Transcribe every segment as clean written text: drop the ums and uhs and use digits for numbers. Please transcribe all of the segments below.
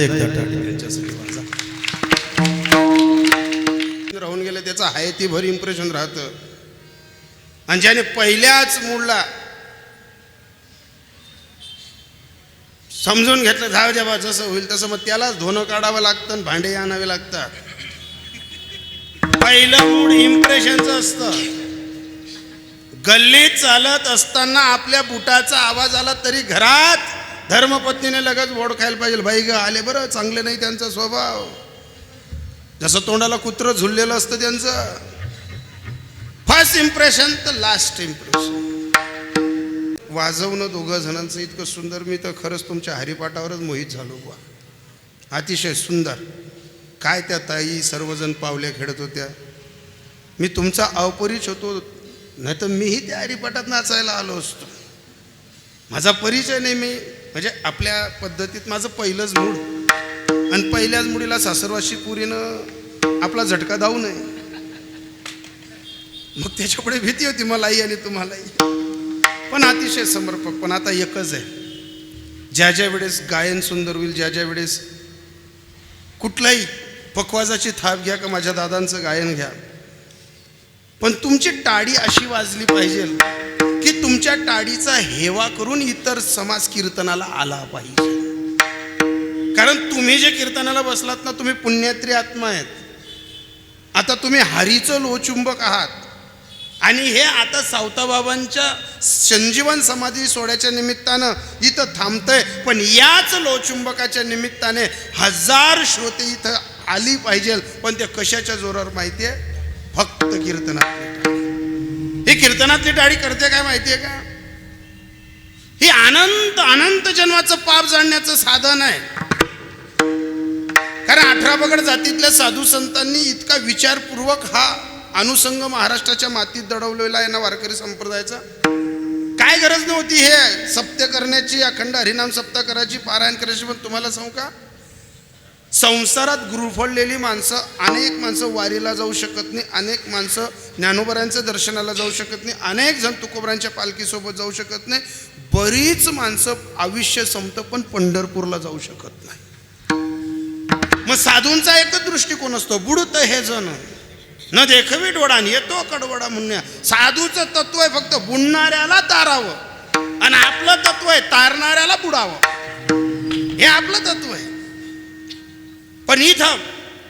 एकदा टाळी त्यांच्यासाठी वाजा. राहून गेले त्याचं आहे ती भर इम्प्रेशन राहतं. आणि ज्याने पहिल्याच मूडला समजून घेतलं जाऊ द्या बा जसं होईल तसं, मग त्यालाच धोनं काढावं लागतं आणि भांडे आणावे लागतात. पहिलं मूड इम्प्रेशनचं असतं. गल्लीत चालत असताना आपल्या बुटाचा आवाज आला तरी घरात धर्मपत्नीने लगेच बोट खायला पाहिजे, बाई ग आले बरं, चांगले नाही त्यांचा स्वभाव. जसं तोंडाला कुत्रं झुललेलं असतं त्यांचं. फर्स्ट इम्प्रेशन तर लास्ट इम्प्रेशन. वाजवणं दोघं जणांचं इतकं सुंदर, मी तर खरंच तुमच्या हरिपाठावरच मोहित झालो बा. अतिशय सुंदर. काय त्या ताई सर्वजण पावल्या खेळत होत्या. मी तुमचा अपरिच होतो, नाही तर मीही त्या हरिपाठात नाचायला आलो असतो. माझा परिचय नाही, मी म्हणजे आपल्या पद्धतीत माझं पहिलंच मूड, आणि पहिल्याच मुडीला सासरवाशी पुरीनं आपला झटका दाऊ नये. मग त्याच्यापुढे भीती होती मलाही आणि तुम्हालाही. पण अतिशय समर्पक. पण आता एकच आहे, ज्या ज्या वेळेस गायन सुंदर होईल, ज्या ज्या वेळेस कुठलाही पखवाजाची थाप घ्या का माझ्या दादांचं गायन घ्या, पण तुमची टाळी अशी वाजली पाहिजे की तुमच्या टाळीचा हेवा करून इतर समाज कीर्तनाला आला पाहिजे. कारण तुम्ही जे कीर्तनाला बसलात ना, तुम्ही पुण्यात्री आत्मा आहेत. आता तुम्ही हरीचं लोचुंबक आहात. आणि हे आता सावताबाबांच्या संजीवन समाधी सोहळ्याच्या निमित्तानं इथं थांबतंय. पण याच लोचुंबकाच्या निमित्ताने 1000 श्रोते इथं आली पाहिजे. पण ते कशाच्या जोरावर माहिती आहे? फक्त कीर्तनातली टाळी. ही कीर्तनातली टाळी करते काय माहिती आहे का? ही अनंत अनंत जन्माचं पाप जाणण्याचं साधन आहे. कारण 18 पगड जातीतल्या साधू संतांनी इतका विचारपूर्वक हा अनुसंग महाराष्ट्राच्या मातीत दडवलेला आहे ना वारकरी संप्रदायाचा. काय गरज नव्हती हे सप्त्य करण्याची, अखंड हरिनाम सप्ताह करायची, पारायण करायची. पण तुम्हाला सांगू का, संसारात गुरुफळलेली माणसं, अनेक माणसं वारीला जाऊ शकत नाही, अनेक माणसं ज्ञानोबरांच्या दर्शनाला जाऊ शकत नाही, अनेक जण तुकोबरांच्या पालखीसोबत जाऊ शकत नाही, बरीच माणसं आयुष्य संपतं पण पंढरपूरला जाऊ शकत नाही. मग साधूंचा एकच दृष्टिकोन असतो, बुडत हे जण न देखवी डोळा येतो कडवडा म्हणून. साधूचं तत्व आहे फक्त बुडणाऱ्याला तारावं, आणि आपलं तत्व आहे तारणाऱ्याला बुडावं. हे आपलं तत्व आहे. पण इथं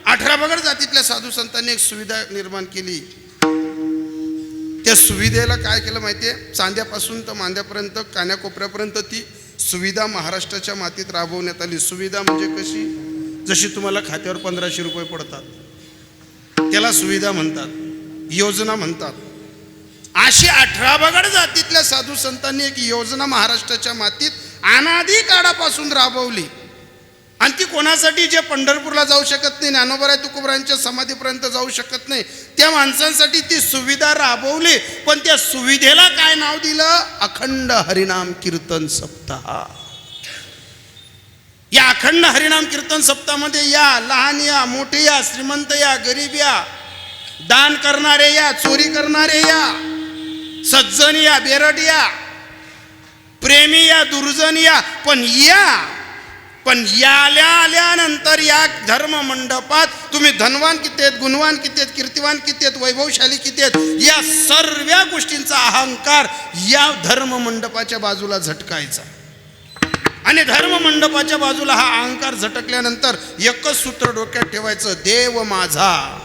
18 पगड जातीतल्या साधू संतांनी एक सुविधा निर्माण केली. त्या सुविधेला काय केलं माहितीये? चांद्यापासून तर मांद्यापर्यंत, कान्याकोपऱ्यापर्यंत ती सुविधा महाराष्ट्राच्या मातीत राबवण्यात आली. सुविधा म्हणजे कशी? जशी तुम्हाला खात्यावर 1500 रुपये पडतात त्याला सुविधा म्हणतात, योजना म्हणतात. अशी 18 पगड जातीतल्या साधू संतांनी एक योजना महाराष्ट्राच्या मातीत अनादी काळापासून राबवली. आणि ती कोणासाठी? जे पंढरपूरला जाऊ शकत नाही, ज्ञानोबा तुकोबरांच्या समाधीपर्यंत जाऊ शकत नाही, त्या माणसांसाठी ती सुविधा राबवली. पण त्या सुविधेला काय नाव दिलं? अखंड हरिनाम कीर्तन सप्ताह. या अखंड हरिनाम कीर्तन सप्ताहामध्ये या लहान या मोठे या, श्रीमंत या गरीब या, दान करणारे या, चोरी करणारे या, सज्जन या, बेरड या, प्रेमी या, दुर्जन या, पण आल्यानंतर या धर्म मंडपात तुम्ही धनवान किती आहेत, गुणवान किती आहेत, कीर्तिवान किती आहेत, वैभवशाली किती आहेत, या सर्व गोष्टींचा अहंकार या धर्म मंडपाच्या बाजूला झटकायचा. आणि धर्म मंडपाच्या बाजूला हा अहंकार झटकल्यानंतर एकच सूत्र डोक्यात ठेवायचं, देव माझा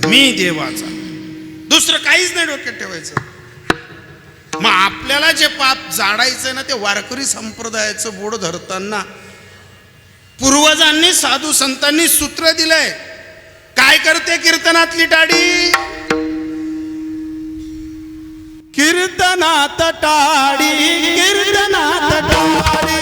मी देवाचा. दुसरं काहीच नाही डोक्यात ठेवायचं. मग आपल्याला जे पाप जाडायचं ना, ते वारकरी संप्रदायाचं बोड धरताना पूर्वजांनी साधू संतांनी सूत्र दिलंय. काय करते कीर्तनातली टाळी? कीर्तनात टाळी, कीर्तनात टाळी,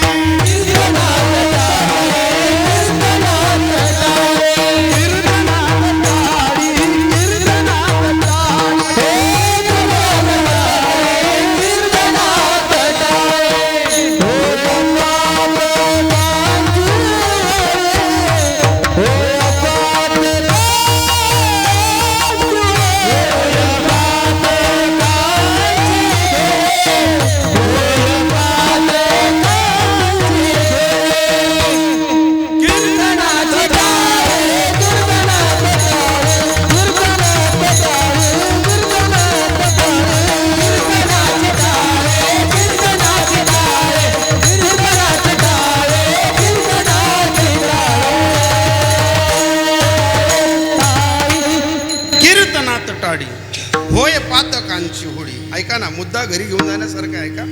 ऐका ना, मुद्दा घरी घेऊन जाण्यासारखा आहे का?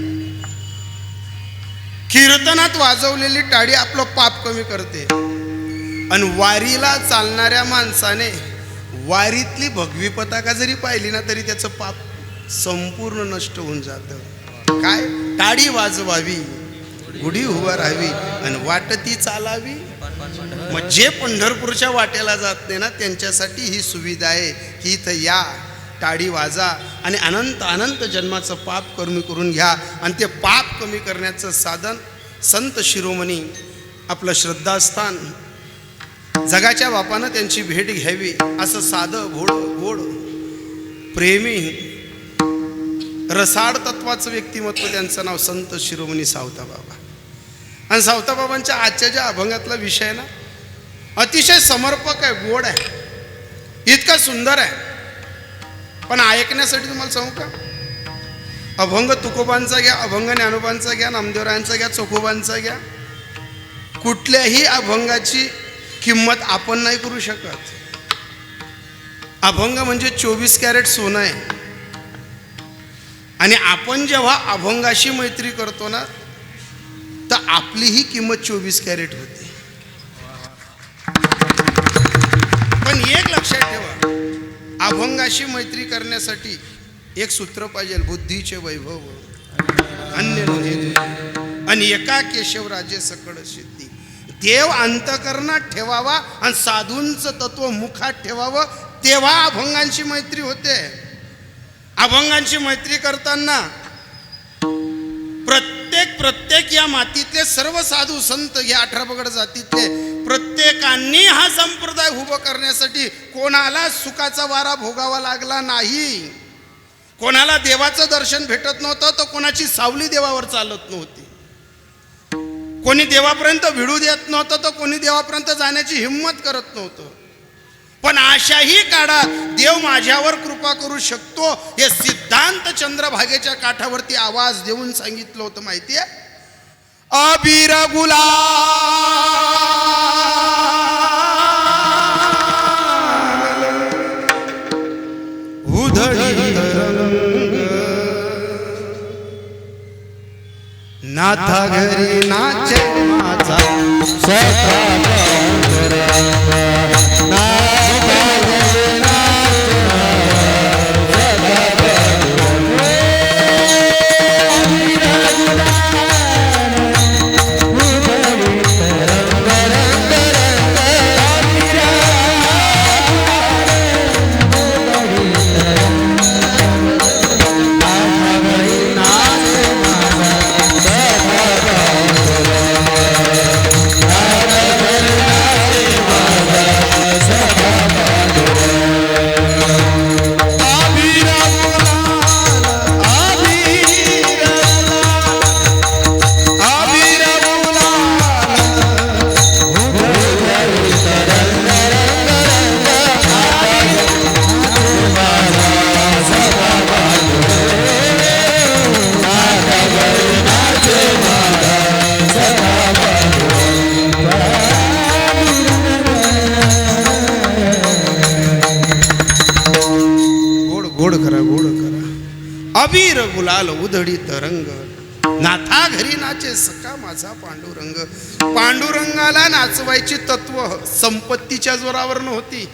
कीर्तनात वाजवलेली टाळी आपलं पाप कमी करते, आणि वारीला चालणाऱ्या माणसाने वारीतली भगवी पताका जरी पाहिली ना तरी त्याचं पाप संपूर्ण नष्ट होऊन जातं. काय? टाळी वाजवावी, गुढी उभा राहावी आणि वाटती चालावी. मग जे पंढरपूरच्या वाटेला जात नाही ना त्यांच्यासाठी ही सुविधा आहे की इथं या, टाळी वाजा आणि अनंत अनंत जन्माचं पाप कमी करून घ्या. आणि ते पाप कमी करण्याचं साधन संत शिरोमणी आपलं श्रद्धास्थान, जगाच्या बापानं त्यांची भेट घ्यावी असं साधं गोड प्रेमी रसाळ तत्वाचं व्यक्तिमत्व, त्यांचं नाव संत शिरोमणी सावताबाबा. आणि सावताबाबांच्या आजच्या ज्या अभंगातला विषय ना अतिशय समर्पक आहे, गोड आहे, इतका सुंदर आहे. पण ऐकण्यासाठी तुम्हाला सांगू का, अभंग तुकोबांचा घ्या, अभंग ज्ञानोबांचा घ्या, नामदेवरायांचा घ्या, चोखोबांचा घ्या, कुठल्याही अभंगाची किंमत आपण नाही करू शकत. अभंग म्हणजे 24 कॅरेट सोनं आहे. आणि आपण जेव्हा अभंगाशी मैत्री करतो ना तर आपलीही किंमत 24 कॅरेट होते. पण एक लक्षात ठेवा, अभंगाशी मैत्री करण्यासाठी एक सूत्र पाहिजे, बुद्धीचे वैभव अन्य नव्हे, आणि एका केशवराजे सकळ सिद्धी. देव अंतकरणात ठेवावा आणि साधूंचं तत्व मुखात ठेवावं, तेव्हा अभंगांची मैत्री होते. अभंगांची मैत्री करताना प्रत्येक या मातीतले सर्व साधू संत, या 18 पगड जातीतले प्रत्येकांनी हा संप्रदाय उभं करण्यासाठी कोणाला सुखाचा वारा भोगावा लागला नाही. कोणाला देवाचं दर्शन भेटत नव्हतं तर कोणाची सावली देवावर चालत नव्हती. कोणी देवापर्यंत भिडू देत नव्हतं तर कोणी देवापर्यंत जाण्याची हिंमत करत नव्हतं. पण अशाही काळात देव माझ्यावर कृपा करू शकतो हे सिद्धांत चंद्रभागेच्या काठावरती आवाज देऊन सांगितलं होतं. माहितीये, अबीर गुलाल उधळी तरंग, नाथा घरी नाचे माझा अबीर गुलाल उधळी तरंग, नाथा घरी नाचे सखा माझा पांडुरंग. पांडुरंगाला नाचवायची तत्व संपत्तीच्या जोरावर नव्हती.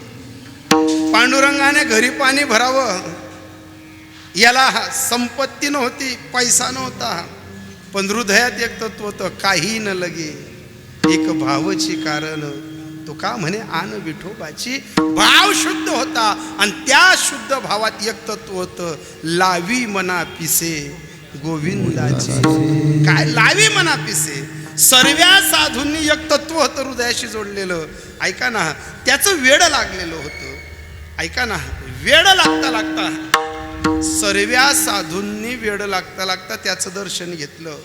पांडुरंगाने घरी पाणी भरावं याला संपत्ती नव्हती, पैसा नव्हता. पण हृदयात एक तत्व होतं, काही न लगे एक भावची कारण. तो का म्हणे आन विठोबाची. भाव शुद्ध होता आणि त्या शुद्ध भावात एक तत्व होतं, लावी मना पिसे गोविंदाची. काय लावी मना पिसे, सर्व्या साधूंनी एक तत्व होतं हृदयाशी जोडलेलं. ऐका ना, त्याचं वेड लागलेलं होतं. ऐका ना, वेड लागता लागता सर्व्या साधूंनी वेड लागता लागता त्याचं दर्शन घेतलं.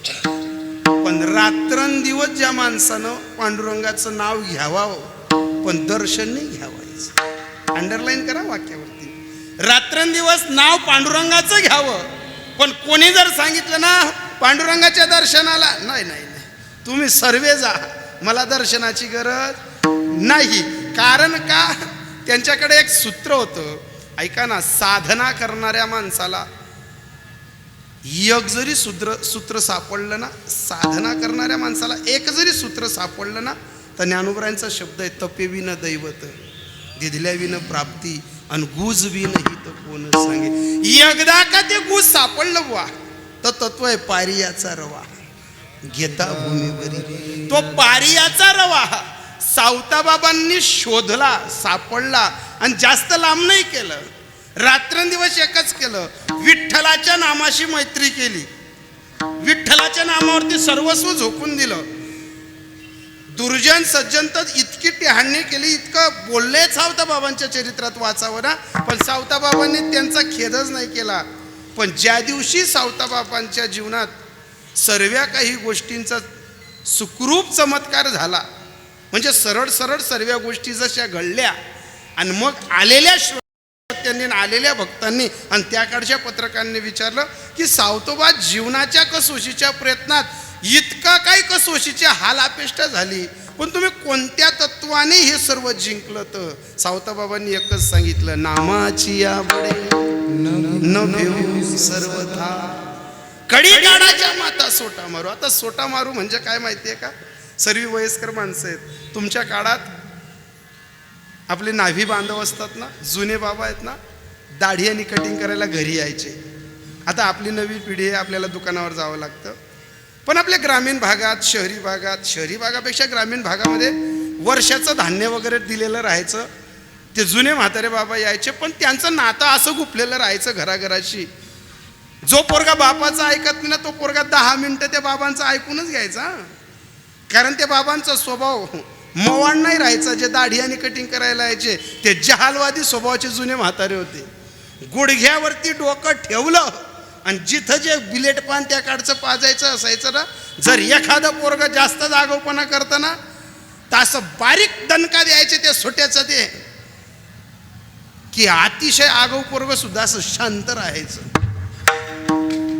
पण रात्रंदिवस ज्या माणसानं पांडुरंगाचं नाव घ्यावं पण दर्शन नाही घ्यावायचं, अंडरलाईन करा वाक्यावरती, रात्रंदिवस नाव पांडुरंगाचं घ्यावं. पण कोणी जर सांगितलं ना पांडुरंगाच्या दर्शनाला, नाही नाही नाही, तुम्ही सर्वे जा, मला दर्शनाची गरज नाही. कारण का, त्यांच्याकडे एक सूत्र होतं. ऐका ना, साधना करणाऱ्या माणसाला एक जरी सूत्र सापडलं ना, साधना करणाऱ्या माणसाला एक जरी सूत्र सापडलं ना, तर ज्ञानोबरायांचा शब्द आहे, तपेविन दैवत दिधल्याविन प्राप्ती आणि गुज विन हित कोण सांगे. एकदा का ते गुज सापडलं बुवा, तर तत्व आहे पारियाचा रवा घेता भूमीवरी. तो पारियाचा रवा सावताबाबांनी शोधला, सापडला आणि जास्त लांब नाही केलं, रात्रंदिवस एकच केलं, विठ्ठलाच्या नामाशी मैत्री केली, विठ्ठलाच्या नामावरती सर्वस्व झोकून दिलं. दुर्जन सज्जन तर इतकी टिहाणी केली, इतकं बोलले सावताबाबांच्या चरित्रात वाचावं ना, पण सावताबाबांनी त्यांचा खेदच नाही केला. पण ज्या दिवशी सावताबाबांच्या जीवनात सर्व काही गोष्टींचा सुखरूप चमत्कार झाला, म्हणजे सरळ सरळ सर्व गोष्टी जशा घडल्या आणि मग आलेल्या श्रोत्यांनी आलेल्या भक्तांनी आणि त्या काळच्या पत्रकारांनी विचारलं की सावतोबा जीवनाच्या कसोशीच्या प्रयत्नात इतका काही कसोशीची हालापेष्टा झाली, पण तुम्ही कोणत्या तत्वाने हे सर्व जिंकलं? तर सावताबाबांनी एकच सांगितलं, नामाची आवडे न भेऊ सर्वथा. कडी काढाच्या माता सोटा मारू. आता सोटा मारू म्हणजे काय माहितीये का? सर्व वयस्कर माणसं आहेत तुमच्या काळात, आपले नाभी बांधव असतात ना, जुने बाबा आहेत ना, दाढी आणि कटिंग करायला घरी यायचे. आता आपली नवी पिढी आहे, आपल्याला दुकानावर जावं लागतं. पण आपल्या ग्रामीण भागात, शहरी भागापेक्षा ग्रामीण भागामध्ये वर्षाचं धान्य वगैरे दिलेलं राहायचं. ते जुने म्हातारे बाबा यायचे, पण त्यांचं नातं असं गुपलेलं राहायचं घराघराशी. जो पोरगा बापाचा ऐकत नाही ना, तो पोरगा 10 मिनिटं त्या बाबांचं ऐकूनच घ्यायचा, कारण त्या बाबांचा स्वभाव मवान नाही राहायचा. जे दाढी आणि कटिंग करायला यायचे ते जहालवादी स्वभावाचे जुने म्हातारे होते. गुडघ्यावरती डोकं ठेवलं आणि जिथं जे बिलेट पान त्या काढचं पाजायचं असायचं ना, जर एखादं पोरगा जास्त जागवपणा करताना तर असं बारीक दणका द्यायचे त्या सोट्याचं, ते की अतिशय आगाऊ पोरग सुद्धा असं शांत राहायचं.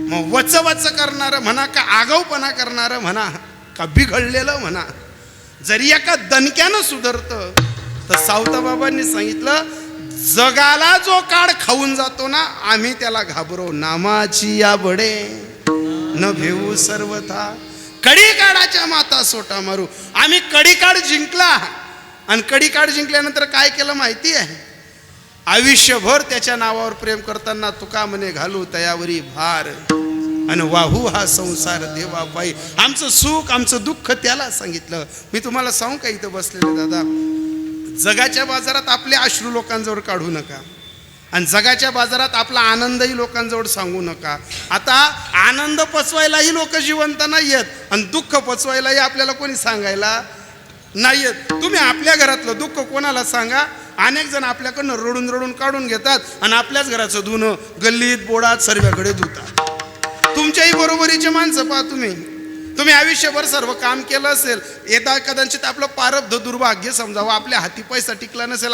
मग वच करणारं म्हणा का आगाऊपणा करणारं म्हणा का बिघडलेलं म्हणा, जरी एका दणक्यानं सुधारतं. तर सावताबाबांनी सांगितलं, जगाला जो काळ खाऊन जातो ना, आम्ही त्याला घाबरो. नामाची या बडे न भेऊ सर्वथा. कडी काढाच्या माता सोटा मारू. आम्ही कडी काढ जिंकला आणि कडी काढ जिंकल्यानंतर काय केलं माहिती आहे? आयुष्यभर त्याच्या नावावर प्रेम करताना तुका म्हणे घालू तयावरी भार आणि वाहू हा संसार देवा पायी. आमचं सुख आमचं दुःख त्याला सांगितलं. मी तुम्हाला सांगू का, इथं बसलेले दादा, जगाच्या बाजारात आपले अश्रू लोकांजवळ काढू नका आणि जगाच्या बाजारात आपला आनंदही लोकांजवळ सांगू नका. आता आनंद पचवायलाही लोक जिवंत नाही आहेत आणि दुःख पचवायलाही आपल्याला कोणी सांगायला नाही येत. तुम्ही आपल्या घरातलं दुःख कोणाला सांगा? अनेक जण आपल्याकडनं रडून रडून काढून घेतात आणि आपल्याच घराचं धुणं गल्लीत बोडात सर्व्याकडे धुतात. तुमच्याही बरोबरीचे माणसं पहा. तुम्ही आयुष्यभर सर्व काम केलं असेल, येता कदाचित आपलं प्रारब्ध दुर्भाग्य समजावं, आपल्या हाती पैसा टिकला नसेल,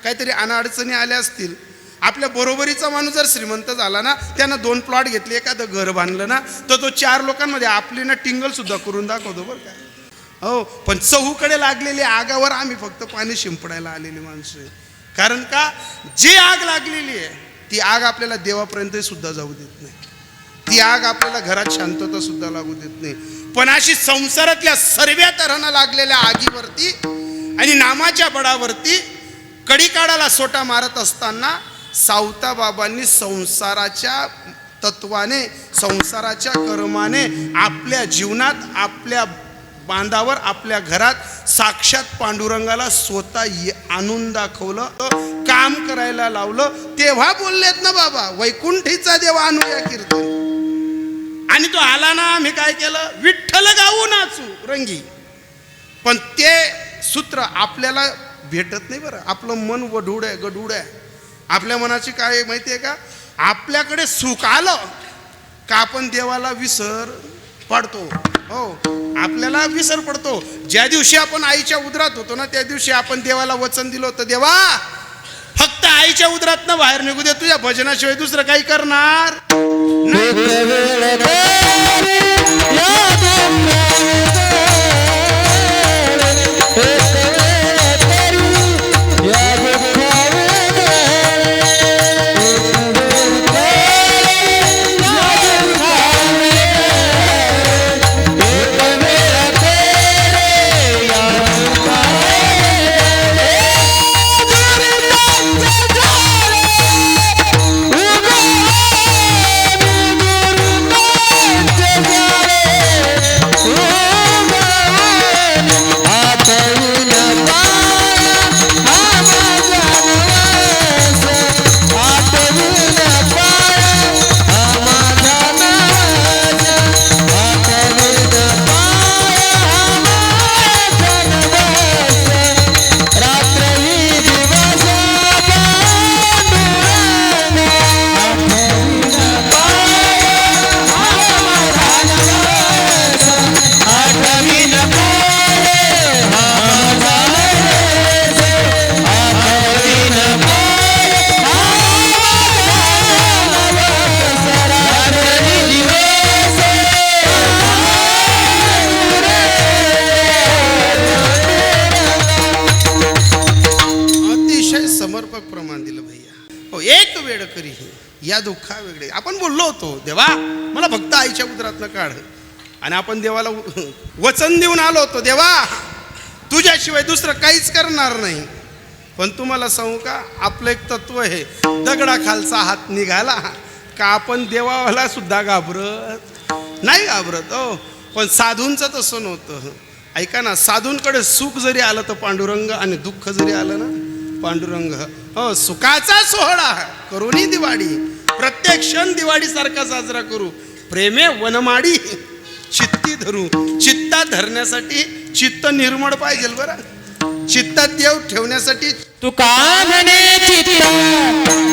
काहीतरी अडचणी आल्या असतील. आपल्या बरोबरीचा माणूस जर श्रीमंत झाला ना, त्यानं 2 प्लॉट घेतले, एखादं घर बांधलं ना, तर तो 4 लोकांमध्ये आपली ना टिंगल सुद्धा करून दाखवतो बरं का. हो, पण चहूकडे लागलेली आगावर आम्ही फक्त पाणी शिंपडायला आलेली माणसं आहे. कारण का, जी आग लागलेली आहे ती आग आपल्याला देवापर्यंत सुद्धा जाऊ देत नाही. ती आग आपल्याला घरात शांतता सुद्धा लागू देत नाही. पण अशी संसारातल्या सर्व तऱ्हेनं लागलेल्या आगीवरती आणि नामाच्या बळावरती कडी काढायला सोटा मारत असताना सावताबाबांनी संसाराच्या तत्वाने, संसाराच्या कर्माने आपल्या जीवनात, आपल्या बांधावर, आपल्या घरात साक्षात पांडुरंगाला स्वतः आणून दाखवलं, काम करायला लावलं. तेव्हा बोललेत ना बाबा, वैकुंठीचा देव आणूया कीर्तन. आणि तो आला ना, आम्ही काय केलं? विठ्ठल गाऊ नाचू रंगी. पण ते सूत्र आपल्याला भेटत नाही बरं. आपलं मन वढूड आहे, गढूड आहे. आपल्या मनाची काय माहिती आहे का? आपल्याकडे सुख आलं का आपण देवाला विसर पडतो. हो, आपल्याला विसर पडतो. ज्या दिवशी आपण आईच्या उदरात होतो ना, त्या दिवशी आपण देवाला वचन दिलं होतं, देवा फक्त आईच्या उदरात ना बाहेर निघू दे, तुझ्या भजनाशिवाय दुसरं काही करणार करी या दुःखा वेगळे. आपण बोललो होतो, देवा मला फक्त आईच्या उदरातनं काढ. आणि आपण देवाला वचन देऊन आलो होतो, देवा तुझ्याशिवाय दुसरं काहीच करणार नाही. पण तुम्हाला सांगू का, आपलं एक तत्व आहे, दगडाखालचा हात निघाला का आपण देवाला सुद्धा घाबरत नाही, घाबरत हो. पण साधूंचं तसं नव्हतं. ऐका ना, साधूंकडे सुख जरी आलं तर पांडुरंग, आणि दुःख जरी आलं ना पांडुरंग. हो, सुखाचा सोहळा करूनी दिवाळी, प्रत्येक क्षण दिवाळी सारखा साजरा करू. प्रेमे वनमाडी चित्ती धरू. चित्तात धरण्यासाठी चित्त निर्मळ पाहिजे बरं. चित्तात देव ठेवण्यासाठी तुका म्हणे चित्त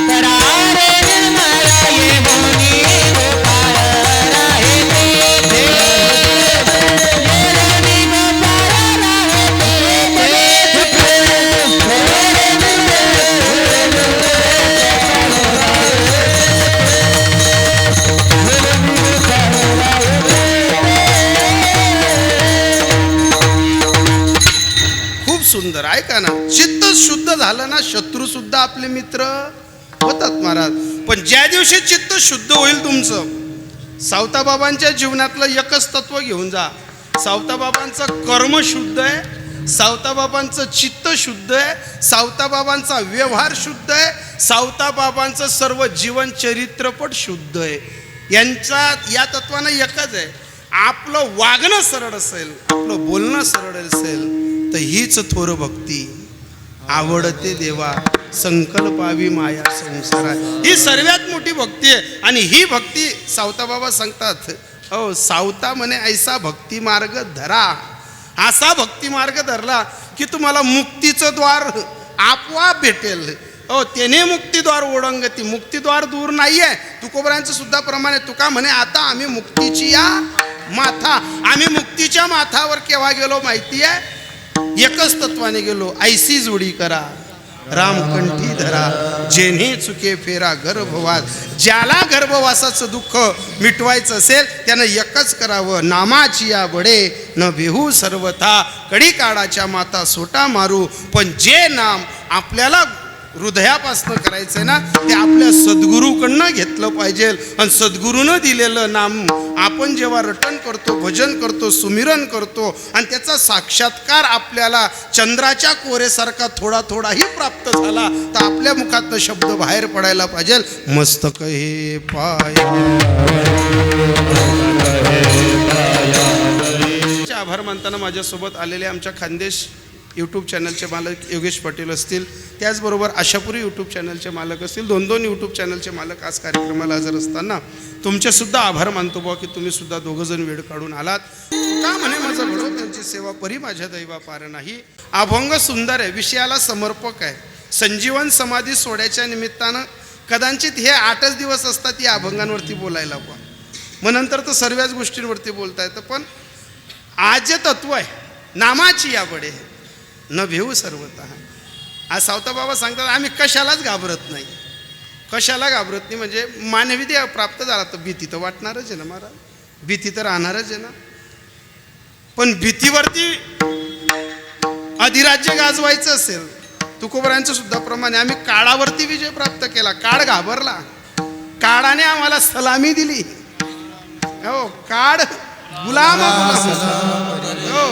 करारे निर्मळ ये होनी गोपाळ राहे ते. सुंदर. ऐका ना, चित्त शुद्ध झालं ना, शत्रू सुद्धा आपले मित्र होतात महाराज. पण ज्या दिवशी चित्त शुद्ध होईल तुमचं, सावताबाबांच्या जीवनातलं एकच तत्व घेऊन जा. सावताबाबांचं कर्म शुद्ध आहे, सावताबाबांचं चित्त शुद्ध आहे, सावताबाबांचा व्यवहार शुद्ध आहे, सावताबाबांचं सर्व जीवन चरित्रपट शुद्ध आहे. यांचा या तत्वानं एकच आहे, आपलं वागणं सरळ असेल, आपलं बोलणं सरळ असेल तर हीच थोर भक्ती. आवडते देवा संकल्पावी माया संसारा, ही सर्वात मोठी भक्ती आहे. आणि ही भक्ती सावताबाबा सांगतात, हो सावता म्हणे ऐसा भक्ती मार्ग धरा. असा भक्ती मार्ग धरला की तुम्हाला मुक्तीचं द्वार आपोआप भेटेल. हो, त्याने मुक्तीद्वार ओढंगती. मुक्तीद्वार दूर नाहीये. तुकोबरांचं सुद्धा प्रमाण आहे. तुका म्हणे आता आम्ही मुक्तीची या माथा. आम्ही मुक्तीच्या माथावर केव्हा गेलो माहिती आहे? एकच तत्वाने गेलो, ऐसी जोडी करा रामकंठी धरा, जेणे चुके फेरा गर्भवास. ज्याला गर्भवासाचं दुःख मिटवायचं असेल त्यानं एकच करावं, नामाची या बडे न भेहू सर्वथा. कडी काळाच्या माता सोटा मारू. पण जे नाम आपल्याला हृदयापासनं करायचंय ना, ते आपल्या सद्गुरूकडनं घेतलं पाहिजे. आणि सद्गुरूनं दिलेलं नाम आपण जेव्हा रटण करतो, भजन करतो, सुमिरन करतो, आणि त्याचा साक्षात्कार आपल्याला चंद्राच्या कोरेसारखा थोडा थोडाही प्राप्त झाला, तर आपल्या मुखातनं शब्द बाहेर पडायला पाहिजे, मस्तक हे पाय. आभार मानताना माझ्यासोबत आलेले आमच्या खानदेश यूट्यूब चॅनलचे मालक योगेश पाटील असतील, त्याचबरोबर आशापुरी यूट्यूब चॅनलचे मालक असतील, 2 यूट्यूब चॅनलचे मालक आज कार्यक्रमाला हजर असताना तुमचेसुद्धा आभार मानतो बा की तुम्हीसुद्धा दोघंजण वेळ काढून आलात. का म्हणे माझं घडो त्यांची सेवा परी माझ्या दैवा पार नाही. अभंग सुंदर आहे, विषयाला समर्पक आहे. संजीवन समाधी सोहळ्याच्या निमित्तानं कदाचित हे 8च दिवस असतात या अभंगांवरती बोलायला, मग नंतर तर सर्वच गोष्टींवरती बोलता येतं. पण आज जे तत्व आहे, नामाची या बडे न भेऊ सर्वतः. आज सावताबाबा सांगतात आम्ही कशालाच घाबरत नाही. कशाला घाबरत नाही म्हणजे मानवी देह प्राप्त झाला तर भीती तर वाटणारच आहे ना महाराज, भीती तर राहणारच आहे ना. पण भीतीवरती अधिराज्य गाजवायचं असेल, तुकोबरांचं सुद्धा प्रमाणे आम्ही काळावरती विजय प्राप्त केला. काळ घाबरला, काळाने आम्हाला सलामी दिली. हो, काळ गुलाम. हो,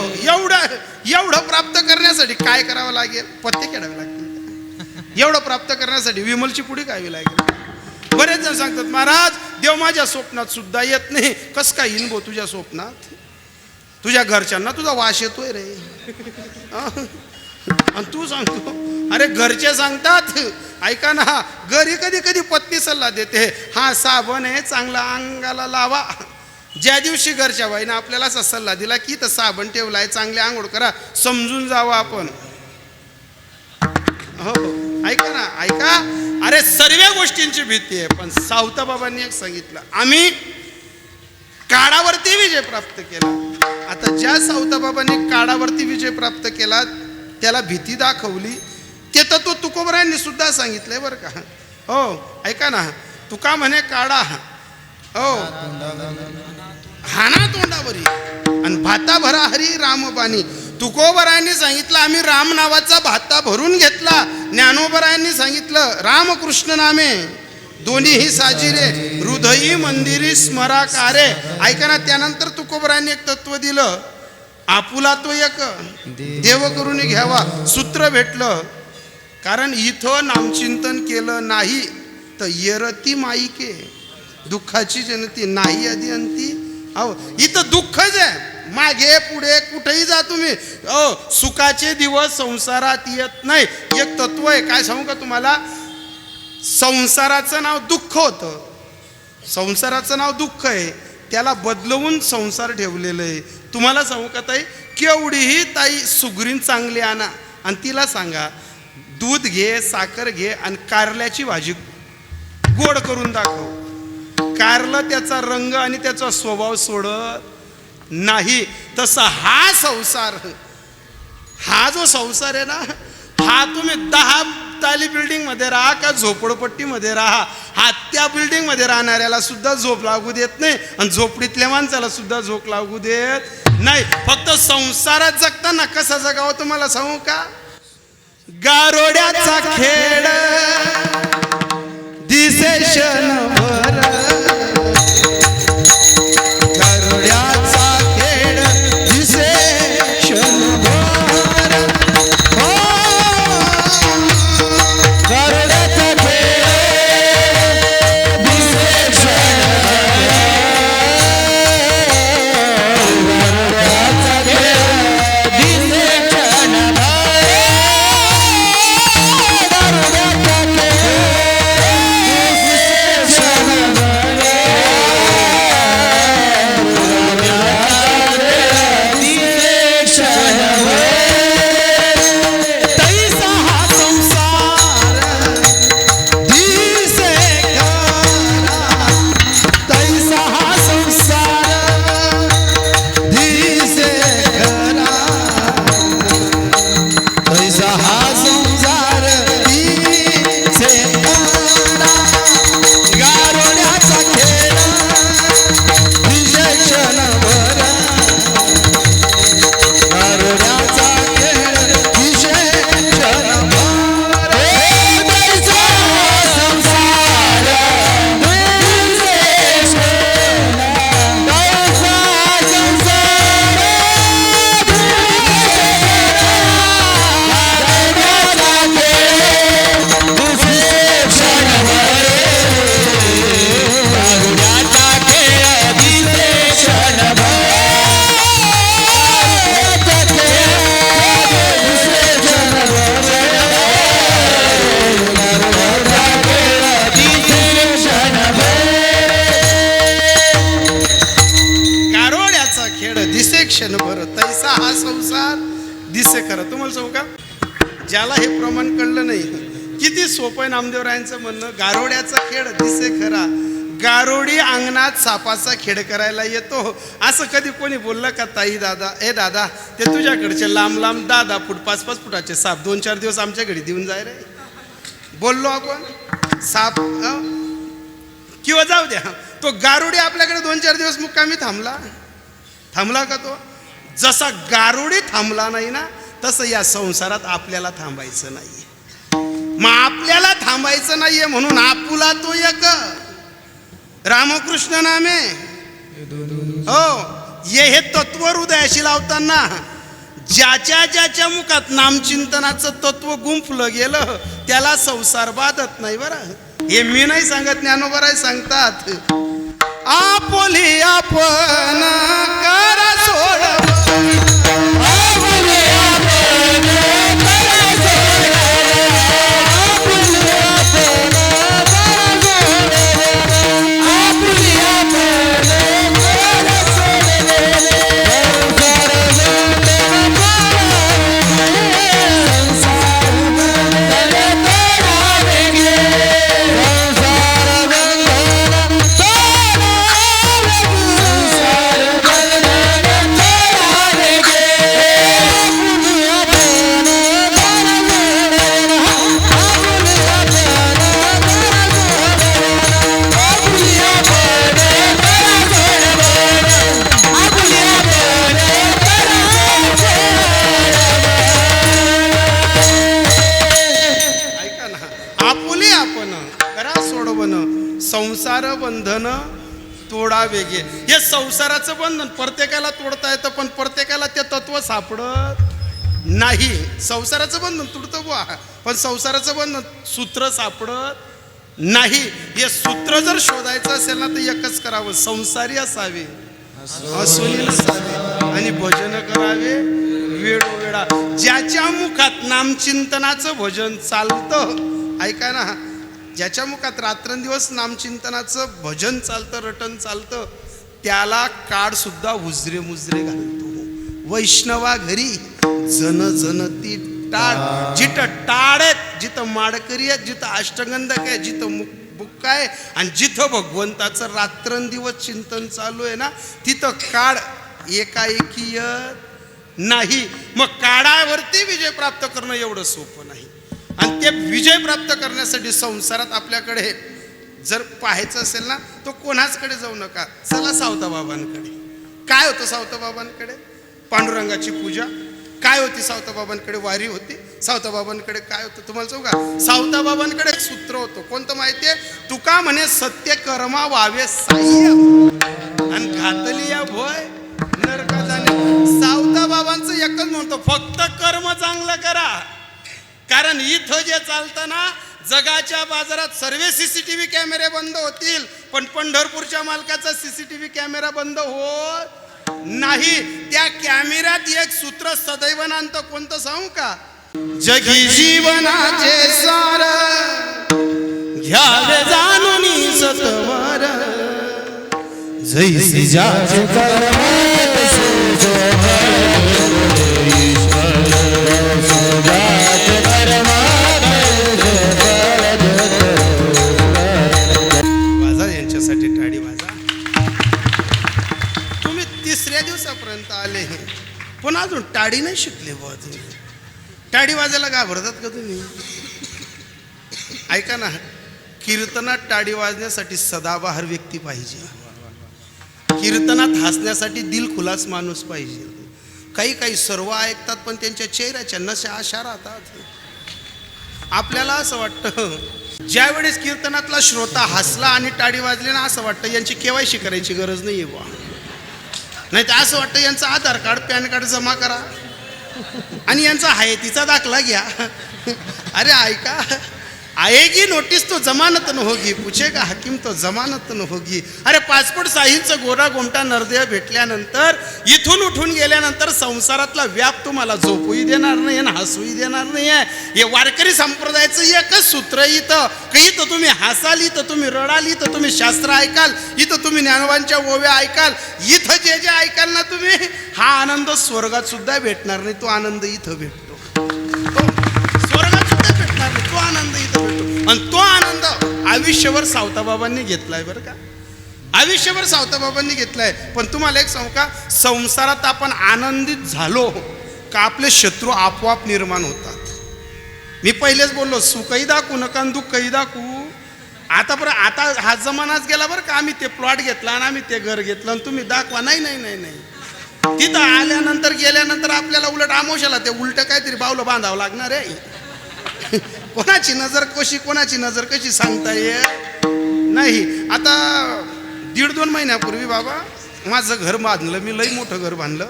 एवढं प्राप्त करण्यासाठी काय करावं लागेल? पत्ते खेळावे लागतील. एवढं प्राप्त करण्यासाठी विमलची पुढी गावी लागेल. बरेच जण सांगतात महाराज देव माझ्या स्वप्नात सुद्धा येत नाही. कस काय येईन भो तुझ्या स्वप्नात? तुझ्या घरच्यांना तुझा वास येतोय रे. आणि तू सांगतो अरे घरचे सांगतात. ऐका ना, घरी कधी कधी पत्नी सल्ला देते, हा साबण आहे चांगला अंगाला लावा. ज्या दिवशी घरच्या बाईनं आपल्याला असा सल्ला दिला की तर साबण ठेवलाय, चांगले आंघोळ करा, समजून जावं आपण. हो, ऐका ना, ऐका. अरे सर्व गोष्टींची भीती आहे. पण सावताबाबांनी एक सांगितलं, आम्ही काळावरती विजय प्राप्त केला. आता ज्या सावताबाबांनी काळावरती विजय प्राप्त केला त्याला भीती दाखवली, ते तर तो तुकोबरायांनी सुद्धा सांगितलंय बरं का. हो, ऐका ना, तुका म्हणे काळा हो हाना तोंडावरी आणि भाता भरा हरी रामबाणी. तुकोबरायांनी सांगितलं आम्ही राम नावाचा भाता भरून घेतला. ज्ञानोबरायांनी सांगितलं रामकृष्ण नामे दोन्हीही साजिरे हृदयी मंदिरी स्मराकारे. ऐका ना, त्यानंतर तुकोबराने एक तत्व दिलं, आपुला तो एक देव करून घ्यावा. सूत्र भेटलं. कारण इथं नामचिंतन केलं नाही तर येरती माईके दुःखाची जनती नाही आधी अंती. अहो इथं दुःखच आहे. मागे पुढे कुठेही जा तुम्ही, सुखाचे दिवस संसारात येत नाही. एक तत्व आहे, काय सांगू का तुम्हाला, संसाराचं नाव दुःख होतं. संसाराचं नाव दुःख आहे, त्याला बदलवून संसार ठेवलेलं आहे. तुम्हाला सांगू का ताई, केवढीही ताई सुगरीन चांगली आणा आणि तिला सांगा दूध घे, साखर घे आणि कारल्याची भाजी गोड करून दाखव, कारलं त्याचा रंग आणि त्याचा स्वभाव सोडत नाही. तसा हा संसार, हा जो संसार आहे ना, हा तुम्ही 10 ताली बिल्डिंग मध्ये राहा का झोपडपट्टी मध्ये राहा, हा त्या बिल्डिंग मध्ये राहणाऱ्याला सुद्धा झोप लागू देत नाही आणि झोपडीतल्या माणसाला सुद्धा झोप लागू देत नाही. फक्त संसारात जगताना कसा जगावं तुम्हाला सांगू का, गारोड्याचा खेळ दिसे क्षणभर, गारोड्याचा खेळ दिसे क्षणभर, हो गारोड्याचा खेळ दिसे क्षणभर, गारोड्याचा खेळ दिसे क्षणभर. क्षणभर तैसा हा संसार दिसे खरा. तुम्हाला सांगू का, ज्याला हे प्रमाण कळलं नाही, किती सोपं आहे नामदेवरायांचं म्हणणं, गारोड्याचा खेळ दिसे खरा. गारोडी अंगणात सापाचा खेळ करायला येतो. असं कधी कोणी बोललं का ताई दादा, ए दादा ते तुझ्याकडचे लांब लांब 10 फूट 5 फुटाचे साप 2-4 दिवस आमच्या घरी देऊन जाय रे, बोललो आपण साप. किंवा जाऊ द्या, तो गारुडी आपल्याकडे 2-4 दिवस मुक्कामी थांबला का तो? जसा गारुडी थांबला नाही ना, तसं या संसारात आपल्याला थांबायचं नाहीये. मग आपल्याला थांबायचं नाहीये म्हणून आपुला तो एक रामकृष्ण नामे, हो हे तत्व हृदयाशी लावताना ज्याच्या मुखात नामचिंतनाचं तत्व गुंफलं गेलं त्याला संसार बाधत नाही. बरं, हे मी नाही सांगत, ज्ञानोबराय सांगतात. आपुली आपण करा सोड, आपुली आपण करा सोड, आपुली आपण करा सोड, आपुली आपण करा सोड, संसार बंधन तोडावे, संसार बंधन तोडावे, संसार बंधन बंधन तोडावे गे. हे संसाराचं बंधन प्रत्येकाला तोडता येतं, पण प्रत्येकाला ते तत्व सापडत नाही. संसाराचं बंधन तुडतं बुवा, पण संसाराचं बंधन सूत्र सापडत नाही. हे सूत्र जर शोधायचं असेल ना तर एकच करावं, संसारी असावे, असुनी नसावे आणि भजन करावे वेळोवेळा. ज्याच्या मुखात नामचिंतनाचं भजन चालतं, ऐका ना, ज्याच्या मुखात रात्रंदिवस नामचिंतनाचं भजन चालतं, रटन चालतं, त्याला काळ सुद्धा हुजरे मुजरे घालतो. वैष्णवा घरी जन जन ती टाळ. जिथं टाळ आहेत, जिथं माडकरी आहेत, जिथं अष्टगंधक आहे, जिथं बुक्का आहे आणि जिथं भगवंताचं रात्रंदिवस चिंतन चालू आहे ना, तिथं काळ एकाएकी येत नाही. मग काळावरती विजय प्राप्त करणं एवढं सोपं नाही. आणि ते विजय प्राप्त करण्यासाठी संसारात आपल्याकडे जर पाहायचं असेल ना, तो कोणाचकडे जाऊ नका, चला सावताबाबांकडे. काय होतं सावताबाबांकडे? पांडुरंगाची पूजा. काय होती सावताबाबांकडे? वारी होती. सावताबाबांकडे काय होतं तुम्हाला सांगू का? सावताबाबांकडे एक सूत्र होतं. कोणतं माहितीये? तुका म्हणे सत्य कर्मा व्हावे साह्य आणि घातली या भोय नरका जाणे. सावताबाबांचं एकच म्हणतो, फक्त कर्म चांगलं करा. कारण इथं जे चालतं ना, जगाच्या बाजारात सर्व सीसीटीव्ही कॅमेरे बंद होतील, पण पंढरपूरच्या मालकाचा सीसीटीव्ही कॅमेरा बंद होत नाही. त्या कॅमेऱ्यात एक सूत्र सदैव नांतं. कोणतं सांगू का? जगी जीवनाचे सार घ्यावे जाणून सत्वर, जैसी जाचे कर्म तसे वाजा यांच्यासाठी टाळी वाजा. तुम्ही तिसऱ्या दिवसापर्यंत आले, पण अजून टाळी नाही शिकले बुवा. तुम्ही टाळी वाजायला घाबरतात का तुम्ही? ऐका ना, कीर्तनात टाळी वाजण्यासाठी सदाबहार व्यक्ती पाहिजे. कीर्तनात हसण्यासाठी दिलखुलास माणूस पाहिजे. काही काही सर्व ऐकतात, पण त्यांच्या चेहऱ्याच्या नशा अशा राहतात. आपल्याला असं वाटतं, ज्यावेळेस कीर्तनातला श्रोता हसला आणि टाळी वाजली ना, असं वाटतं यांची केवायसी करायची गरज नाही आहे बुवा. नाही तर असं वाटतं यांचं आधार कार्ड पॅन कार्ड जमा करा आणि यांचा हयातीचा दाखला घ्या. अरे ऐका, आएगी नोटीस तो जमानत न होगी, पूछेगा हकीम तो जमानत न होगी. अरे पासपोर्ट साहिलचं गोरा गोमटा नरदेह भेटल्यानंतर, इथून उठून गेल्यानंतर संसारातला व्याप तुम्हाला झोपूही देणार नाही आणि हसूही देणार नाही आहे. हे वारकरी संप्रदायाचं एकच सूत्र इथं, की इथं तुम्ही हसाल, इथं तुम्ही रडाल, इथं तुम्ही शास्त्र ऐकाल, इथं तुम्ही ज्ञानवांच्या ओव्या ऐकाल, इथं जे जे ऐकाल ना तुम्ही, हा आनंद स्वर्गात सुद्धा भेटणार नाही. तो आनंद इथं भेटतो. स्वर्गात सुद्धा भेटणार नाही, तो आनंद इथं भेटतो. आणि तो आनंद आयुष्यभर सावताबाबांनी घेतलाय बरं का, आयुष्यभर सावताबाबांनी घेतलाय. पण तुम्हाला एक सांगू का, संसारात आपण आनंदित झालो का आपले शत्रू आपोआप निर्माण होतात. मी पहिलेच बोललो, सुखही दाखवू नका दुःखही दाखवू. आता हा जमानाच गेला बरं का. आम्ही ते प्लॉट घेतला आणि आम्ही ते घर घेतलं आणि तुम्ही दाखवा. नाही नाही नाही नाही, तिथं आल्यानंतर गेल्यानंतर आपल्याला उलट आमोशाला ते उलट काहीतरी बावलं बांधावं लागणार आहे. कोणाची नजर कशी, कोणाची नजर कशी सांगता येत नाही. आता 1.5-2 महिन्यापूर्वी बाबा माझं घर बांधलं. मी लई मोठं घर बांधलं.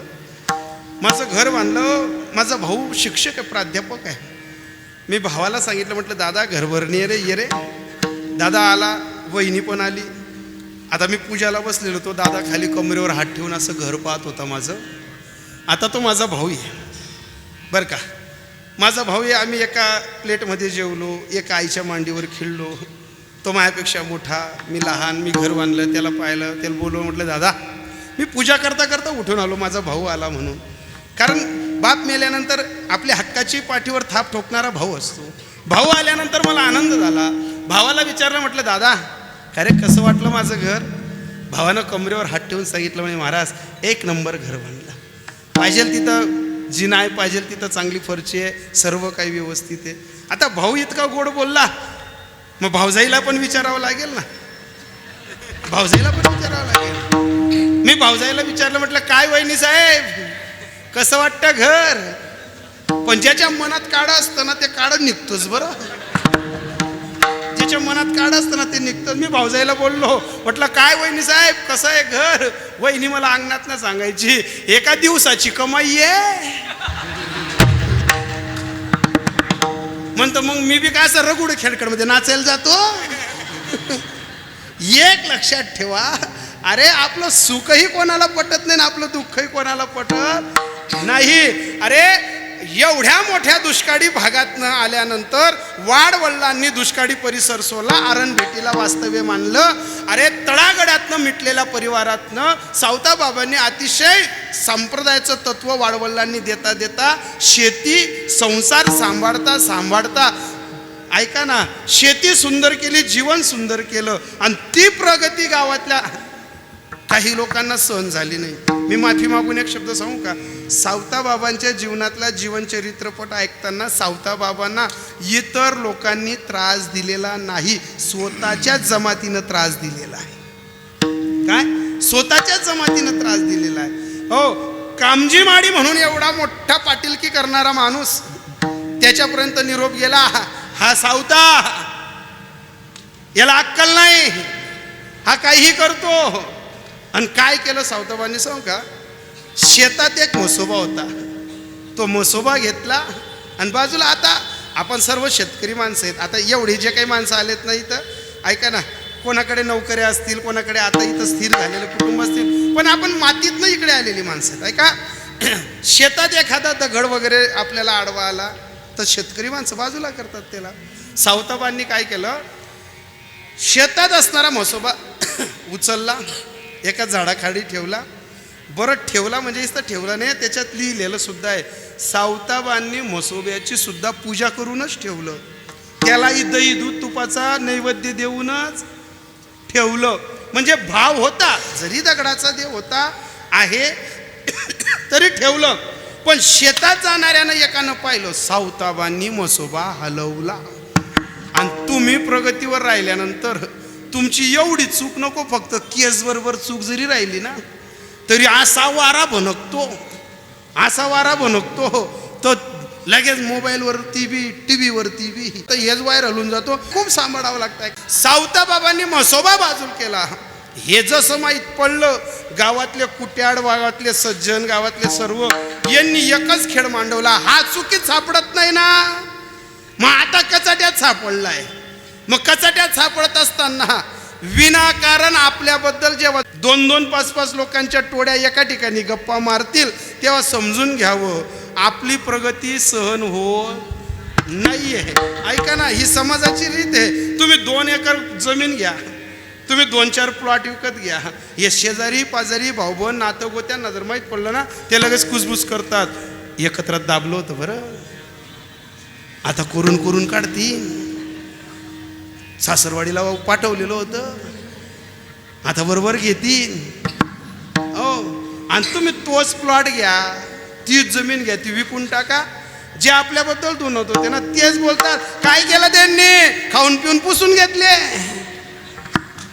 माझं घर बांधलं. माझा भाऊ शिक्षक आहे, प्राध्यापक आहे. मी भावाला सांगितलं, म्हटलं दादा घर भरणी रे, ये रे. दादा आला, वहिनी पण आली. आता मी पूजाला बसलेलो होतो. दादा खाली कमरेवर हात ठेवून असं घर पाहत होता माझं. आता तो माझा भाऊ आहे बरं का. माझा भाऊ आहे. आम्ही एका प्लेटमध्ये जेवलो, एका आईच्या मांडीवर खेळलो. तो माझ्यापेक्षा मोठा, मी लहान. मी घर बांधलं, त्याला पाहिलं, त्याला बोलवलं, म्हटलं दादा मी पूजा करता करता उठून आलो, माझा भाऊ आला म्हणून. कारण बाप मेल्यानंतर आपल्या हक्काची पाठीवर थाप ठोकणारा भाऊ असतो. भाऊ आल्यानंतर मला आनंद झाला. भावाला विचारलं, म्हटलं दादा अरे कसं वाटलं माझं घर? भावानं कमरेवर हात ठेवून सांगितलं, म्हणजे महाराज 1 नंबर घर बांधलं. पाहिजे तिथं जिना आहे, पाहिजे तिथं चांगली फरची आहे, सर्व काही व्यवस्थित आहे. आता भाऊ इतका गोड बोलला, मग भाऊजाईला पण विचारावं लागेल ना. भाऊजाईला पण विचारावं लागेल. मी भाऊजाईला विचारलं, म्हटलं काय वहिनी साहेब कसं वाटतं घर? पण ज्याच्या मनात काळं असतं ना, ते काळं निघतोच बरं. त्याच्या मनात काढ असताना ते निघतं. मी भाऊजाईला बोललो, म्हटलं काय वहिनी साहेब कसं आहे घर? वहिनी मला अंगणात ना सांगायची, एका दिवसाची कमाई आहे म्हणतो. मग मी बी काय असं रगुड खेळकडमध्ये नाचायला जातो. एक लक्षात ठेवा, अरे आपलं सुखही कोणाला पटत नाही ना आपलं दुःखही कोणाला पटत नाही. अरे एवढ्या मोठ्या दुष्काळी भागातनं आल्यानंतर वाडवडिलांनी दुष्काळी परिसर सोडला, आरण भेटीला वास्तव्य मानलं. अरे तळागडातनं मिटलेल्या परिवारातनं सावताबाबांनी अतिशय संप्रदायाचं तत्व वाडवडिलांनी देता देता शेती संसार सांभाळता ऐका ना, शेती सुंदर केली, जीवन सुंदर केलं. आणि ती प्रगती गावातल्या काही लोकांना सहन झाली नाही. मी माफी मागून एक शब्द सांगू का? सावताबाबांच्या जीवनातला जीवनचरित्रपट ऐकताना सावताबाबांना इतर लोकांनी त्रास दिलेला नाही, स्वतःच्याच जमातीनं त्रास दिलेला आहे. काय? स्वतःच्याच जमातीनं त्रास दिलेला आहे. हो, कामजी माडी म्हणून एवढा मोठा पाटीलकी करणारा माणूस, त्याच्यापर्यंत निरोप गेला, हा सावता, याला अक्कल नाही, हा काहीही करतो. आणि काय केलं सावताबांनी सांगू का? शेतात एक म्हसोबा होता, तो म्हसोबा घेतला आणि बाजूला, आता आपण सर्व शेतकरी माणसं आहेत. आता एवढे जे काही माणसं आलेत ना इथं, ऐका ना, कोणाकडे नोकऱ्या असतील, कोणाकडे आता इथं स्थिर झालेले कुटुंब असतील, पण आपण मातीतनं इकडे आलेली माणसं आहेत. ऐका, शेतात एखादा दगड वगैरे आपल्याला आडवा आला तर शेतकरी माणसं बाजूला करतात त्याला. सावताबांनी काय केलं? शेतात असणारा म्हसोबा उचलला, एका झाडाखाली ठेवला. बरं ठेवला म्हणजे इथं ठेवला नाही, त्याच्यात लिहिलेलं सुद्धा आहे, सावताबांनी म्हसोब्याची सुद्धा पूजा करूनच ठेवलं. त्याला दही दूध तुपाचा नैवेद्य देऊनच ठेवलं. म्हणजे भाव होता, जरी दगडाचा देव होता आहे तरी ठेवलं. पण शेतात जाणाऱ्यानं एकानं पाहिलं, सावताबांनी म्हसोबा हलवला. आणि तुम्ही प्रगतीवर राहिल्यानंतर तुमची एवढी चूक नको, फक्त केस बरोबर चूक जरी राहिली ना तरी असा वारा भनकतो तर लगेच मोबाईलवरती बी टीव्हीवरती बी तर हेच व्हायरल होऊन जातो. खूप सांभाळावं लागतंय. सावताबाबांनी म्हसोबा बाजूला केला. हे जसं माहीत पडलं, गावातले कुट्याड, गावातले सज्जन, गावातले सर्व यांनी एकच खेळ मांडवला, हा चुकीत सापडत नाही ना, मग आता कचाट्यात सापडलाय. मग कचाट्यात सापडत असताना विनाकारण आपल्याबद्दल जेव्हा 2-2, 5-5 लोकांच्या टोळ्या एका ठिकाणी गप्पा मारतील, तेव्हा समजून घ्यावं आपली प्रगती सहन होत नाहीये. ऐका ना, ही समाजाची रीत आहे. तुम्ही 2 एकर जमीन घ्या, तुम्ही 2-4 प्लॉट विकत घ्या, हे शेजारी पाजारी भाऊबंद नातं गोत्यांना जर माहीत पडलं ना, ते लगेच कुसबुस करतात. एकत्र दाबलं होतं बरं, आता करून काढती. सासरवाडीला पाठवलेलं होतं, आता बरोबर घेतील. हो, आणि तुम्ही तोच प्लॉट घ्या, तीच जमीन घ्या, ती विकून टाका. जे आपल्याबद्दल दुनत होते ना तेच बोलतात, काय केलं त्यांनी? खाऊन पिऊन पुसून घेतले.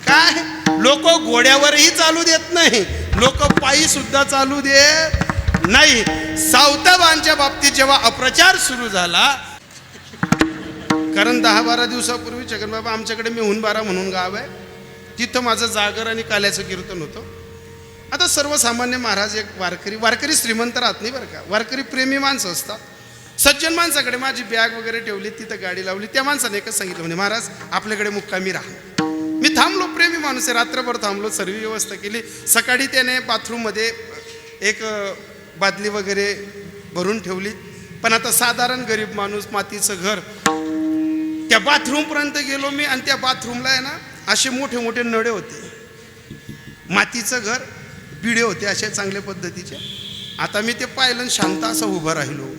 काय लोक घोड्यावरही चालू देत नाही, लोक पायी सुद्धा चालू देत नाही. सावताबांच्या बाबतीत जेव्हा अप्रचार सुरू झाला, कारण 10-12 दिवसापूर्वी छगनबाबा आमच्याकडे मेहुणबारा म्हणून गाव आहे, तिथं माझं जागर आणि काल्याचं कीर्तन होतं. आता सर्वसामान्य महाराज एक वारकरी श्रीमंत राहत नाही बरं का, वारकरी प्रेमी माणसं असतात. सज्जन माणसाकडे माझी बॅग वगैरे ठेवली, तिथं गाडी लावली. त्या माणसाने एकच सांगितलं, म्हणे महाराज आपल्याकडे मुक्कामी राहा. मी थांबलो, प्रेमी माणूस आहे, रात्रभर थांबलो, सर्व व्यवस्था केली. सकाळी त्याने बाथरूममध्ये एक बादली वगैरे भरून ठेवली. पण आता साधारण गरीब माणूस, मातीचं घर, त्या बाथरूमपर्यंत गेलो मी, आणि त्या बाथरूमला आहे ना असे मोठे मोठे नळे होते. मातीचं घर, बिडे होते असे चांगल्या पद्धतीचे. आता मी ते पाहिलं आणि शांत असं उभं राहिलो.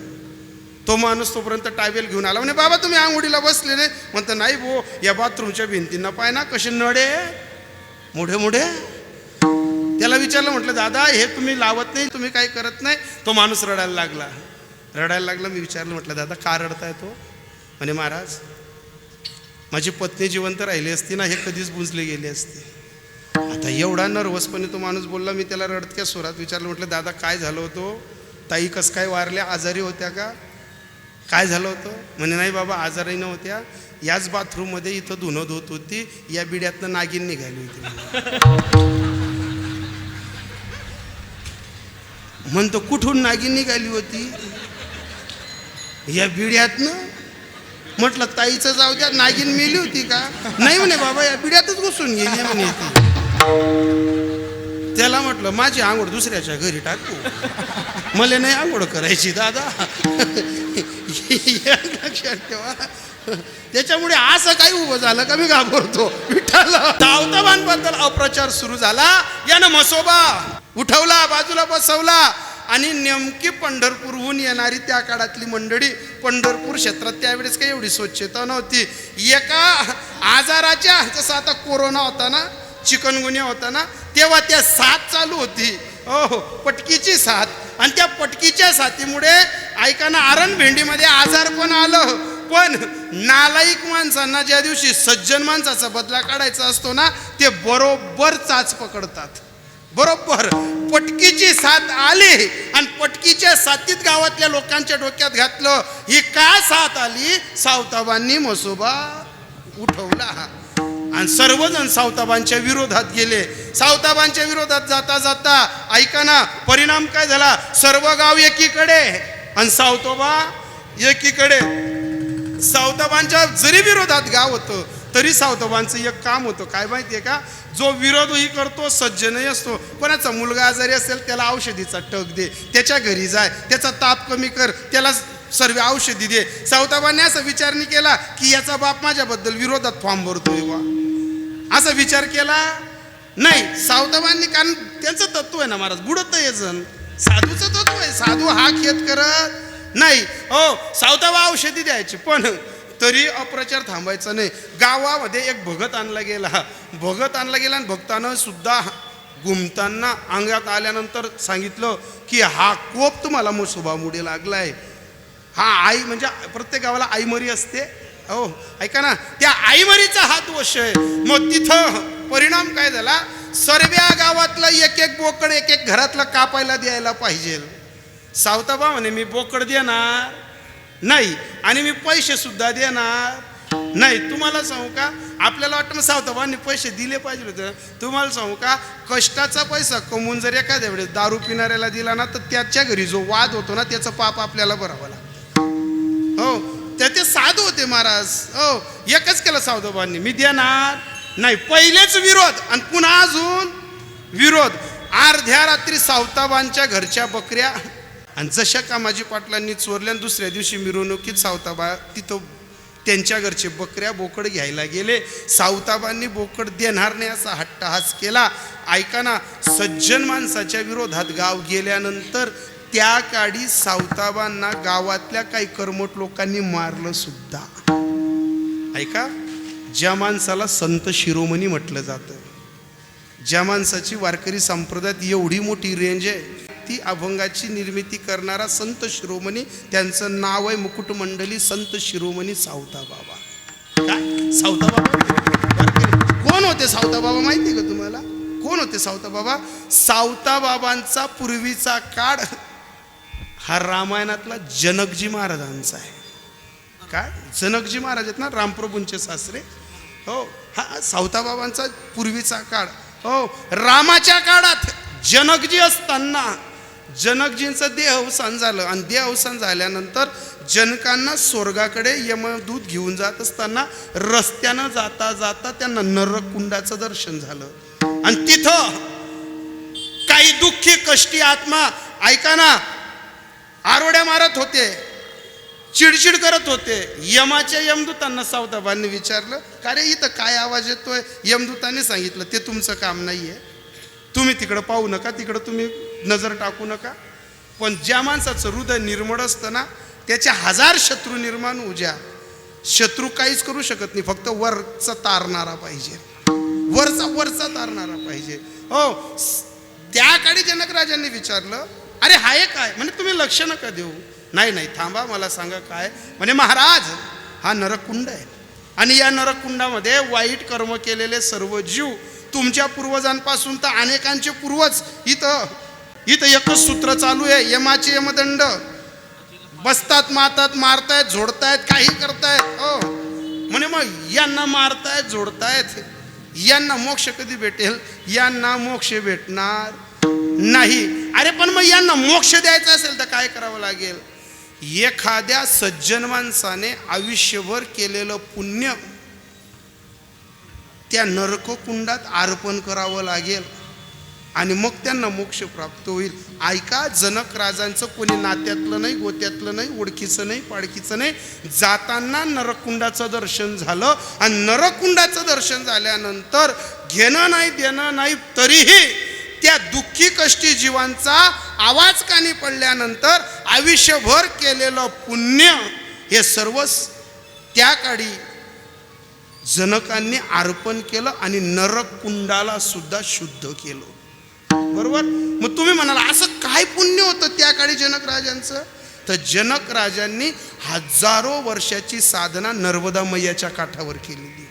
तो माणूस तोपर्यंत टावेल घेऊन आला. म्हणे बाबा तुम्ही आंघोळीला बसलेले? म्हणतं नाही भो, या बाथरूमच्या भिंतींना पाय ना कसे नळे मोठे मोठे. त्याला विचारलं, म्हटलं दादा हे तुम्ही लावत नाही, तुम्ही काही करत नाही. तो माणूस रडायला लागला. मी विचारलं, म्हटलं दादा का रडताय? तो म्हणे महाराज माझी पत्नी जिवंत राहिली असती ना, हे कधीच बुजले गेले असते. आता एवढा नर्वसपणे तो माणूस बोलला. मी त्याला रडत्या स्वरात विचारलं, म्हटलं दादा काय झालं होतं? ताई कसं काय वारल्या? आजारी होत्या का? काय झालं होतं म्हणे, नाही बाबा आजारही नव्हत्या, याच बाथरूममध्ये इथं धुणं धुत होती, या बिड्यातनं नागिन निघाली होती म्हणतो. कुठून नागिन निघाली होती? या बिड्यातनं. म्हटलं ताईचं जाऊ द्या, नागिन मेली होती का? नाही म्हणे बाबा, या बिड्यातच घुसून गेली म्हणे ती. त्याला म्हटलं माझी आंघोळ दुसऱ्याच्या घरी टाकू, मला नाही आंघोळ करायची दादा. लक्षात ठेवा. त्याच्यामुळे असं काही उभं झालं का मी घाबरतो. विठ्ठल सावताबांबद्दल अप्रचार सुरू झाला. यानं म्हसोबा उठवला, बाजूला बसवला आणि नेमकी पंढरपूरहून येणारी त्या काळातली मंडळी. पंढरपूर क्षेत्रात त्यावेळेस काही एवढी स्वच्छता नव्हती. एका आजाराच्या, जसं आता कोरोना होता ना, चिकनगुनिया होता ना, तेव्हा त्या साथ चालू होती. हो, पटकीची साथ. आणि त्या पटकीच्या साथीमुळे ऐकाना आरण भेंडीमध्ये आजार पण आलं. पण नालायक माणसांना ज्या दिवशी सज्जन माणसाचा बदला काढायचा असतो ना, ते बरोबर चाच पकडतात. बरोबर पटकीची साथ आली आणि पटकीच्या साथीत गावातल्या लोकांच्या डोक्यात घातलं, ही का साथ आली? सावताबांनी म्हसोबा उठवला आणि सर्वजण सावताबांच्या विरोधात गेले. सावताबांच्या विरोधात जाता जाता ऐका ना, परिणाम काय झाला? सर्व गाव एकीकडे आणि सावतोबा एकीकडे. सावताबांच्या जरी विरोधात गाव होतं तरी सावताबांचं एक काम होतं, काय माहितीये का? जो विरोधही करतो सज्जनही असतो. कोणाचा मुलगा आजारी असेल त्याला औषधीचा टक दे, त्याच्या घरी जाय, त्याचा ताप कमी कर, त्याला सर्व औषधी दे. सावताबांनी असा विचार नाही केला की याचा बाप माझ्याबद्दल विरोधात फॉर्म भरतोय बा, असा विचार केला नाही सावताबांनी. कारण त्यांचं तत्व आहे ना महाराज, बुडत आहे जण, साधूचं तत्व आहे. साधू हा खेत करत नाही. हो, सावताबा औषधी द्यायची, पण तरी अप्रचार थांबायचा नाही. गावामध्ये एक भगत आणला गेला. भगत आणला गेला आणि भक्तानं सुद्धा घुमताना अंगात आल्यानंतर सांगितलं की हा कोप तुम्हाला म्हसोबामुळे लागलाय. हा आई, म्हणजे प्रत्येक गावाला आईमरी असते. हो ऐका ना, त्या आईमरीचा हा दोष आहे. मग तिथं परिणाम काय झाला? सर्व्या गावातलं एक एक बोकड एक एक घरातलं कापायला द्यायला पाहिजे. सावताबा म्हणे मी बोकड देणार नाही आणि मी पैसे सुद्धा देणार नाही. तुम्हाला सांगू का, आपल्याला वाटतं मग सावताबांनी पैसे दिले पाहिजे होते. तुम्हाला सांगू का, कष्टाचा पैसा कमवून जर एखाद्या वेळेस दारू पिणाऱ्याला दिला ना, तर त्याच्या घरी जो वाद होतो ना, त्याचं पाप आपल्याला भरावं लागतं. हो, ते साधू होते महाराज. हो, एकच केलं सावताबांनी, मी देणार नाही. पहिलेच विरोध आणि पुन्हा अजून विरोध. अर्ध्या रात्री सावताबांच्या घरच्या बकऱ्या आणि जशा कामाजी पाटलांनी चोरल्या, दुसऱ्या दिवशी मिरवणुकीत सावताबा तिथं त्यांच्या घरचे बकऱ्या बोकड घ्यायला गेले. सावताबांनी बोकड देणार नाही असा हट्टहास केला. ऐका ना, सज्जन माणसाच्या विरोधात गाव गेल्यानंतर त्या काळी सावताबांना गावातल्या काही कर्मठ लोकांनी मारलं सुद्धा. ऐका, ज्या माणसाला संत शिरोमणी म्हटलं जातं, ज्या माणसाची वारकरी संप्रदायात एवढी मोठी रेंज आहे, ती अभंगाची निर्मिती करणारा संत शिरोमणी, त्यांचं नाव आहे मुकुट मंडली संत शिरोमणी सावताबाबा. काय सावताबाबा कोण होते? सावताबाबा माहिती का तुम्हाला? कोण होते सावताबाबा? सावताबाबांचा पूर्वीचा काळ हा रामायणातला जनकजी महाराजांचा आहे. काय जनकजी महाराज आहेत ना, रामप्रभूंचे सासरे. हो, हा सावताबाबांचा पूर्वीचा काळ. हो, रामाच्या काळात जनकजी असताना जनकजींचं देहावसान झालं आणि देहावसान झाल्यानंतर जनकांना स्वर्गाकडे यमदूत घेऊन जात असताना रस्त्यानं जाता जाता त्यांना नरकुंडाचं दर्शन झालं आणि तिथं काही दुःखी कष्टी आत्मा ऐका ना आरोड्या मारत होते, चिडचिड करत होते. यमाच्या यमदूतांना सावताबांनी विचारलं, का रे इथं काय आवाज येतोय? यमदूतांनी सांगितलं, ते तुमचं काम नाहीये, तुम्ही तिकडं पाहू नका, तिकडं तुम्ही नजर टाकू नका. पण ज्या माणसाचं हृदय निर्मळ असतं ना, त्याच्या हजार शत्रू निर्माण होऊ द्या, शत्रू काहीच करू शकत नाही. फक्त वरचा तारणारा पाहिजे, वरचा तारणारा पाहिजे. हो, त्या काळी जनकराजांनी विचारलं, अरे हाय काय? म्हणे तुम्ही लक्ष नका देऊ. नाही थांबा, मला सांगा काय? म्हणे महाराज, हा नरकुंड आहे आणि या नरकुंडामध्ये वाईट कर्म केलेले सर्व जीव, तुमच्या पूर्वजांपासून तर अनेकांचे पूर्वज, इथं एकच सूत्र चालू आहे, यमाचे यमदंड, बसतात, मारतात, मारतायत, झोडतायत, काही करतायत. हो म्हणे मग यांना मारतायत, झोडतायत, यांना मोक्ष कधी भेटेल? यांना मोक्ष भेटणार नाही. अरे पण मग यांना मोक्ष द्यायचा असेल तर काय करावं लागेल? एखाद्या सज्जन माणसाने आयुष्यभर केलेलं पुण्य त्या नरककुंडात अर्पण करावं लागेल आणि मग त्यांना मोक्ष प्राप्त होईल. ऐका, जनक राजांचं कोणी नात्यातलं नाही, गोत्यातलं नाही, ओळखीचं नाही, पाडकीचं नाही. जाताना नरककुंडाचं दर्शन झालं आणि नरककुंडाचं दर्शन झाल्यानंतर घेणं नाही देणं नाही, तरीही त्या दुःखी कष्टी जीवांचा आवाज कानी पडल्यानंतर आयुष्यभर केलेलं पुण्य हे सर्वच त्या काळी जनकांनी अर्पण केलं आणि नरककुंडाला सुद्धा शुद्ध केलं. बरोबर? मग तुम्ही म्हणाल असं काय पुण्य होतं त्या काळी जनक राजांचं? तर जनक राजांनी हजारो वर्षाची साधना नर्मदा मैयाच्या काठावर केलेली होती.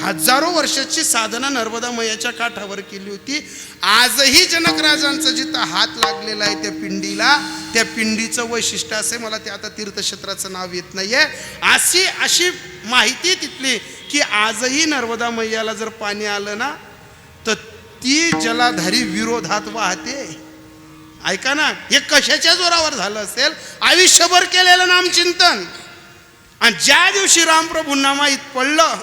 हजारो वर्षाची साधना नर्मदा मैयाच्या काठावर केली होती. आजही जनक राजांचा जिथं हात लागलेला आहे त्या पिंडीला, त्या पिंडीचं वैशिष्ट्य असे, मला ते आता तीर्थक्षेत्राचं नाव येत नाहीये, अशी माहिती तिथली की आजही नर्मदा मैयाला जर पाणी आलं ना तर ती जलाधारी विरोधात वाहते. ऐका ना, हे कशाच्या जोरावर झालं असेल? आयुष्यभर केलेलं नामचिंतन. आणि ज्या दिवशी रामप्रभूंना माहीत पडलं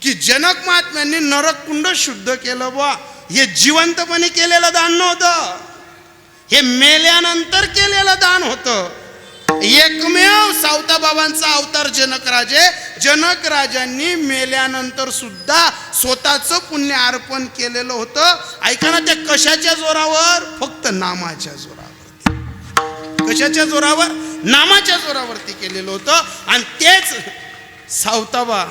की जनक महात्म्यांनी नरककुंड शुद्ध केलं, बा हे जिवंतपणे केलेलं दान नव्हतं, हे मेल्यानंतर केलेलं दान होतं. एकमेव सावताबाबांचा अवतार जनक राजांनी मेल्यानंतर सुद्धा स्वतःचं पुण्य अर्पण केलेलं होतं. ऐका ना, त्या कशाच्या जोरावर? फक्त नामाच्या जोरावरती. कशाच्या जोरावर? नामाच्या जोरावरती केलेलं होतं. आणि तेच सावताबा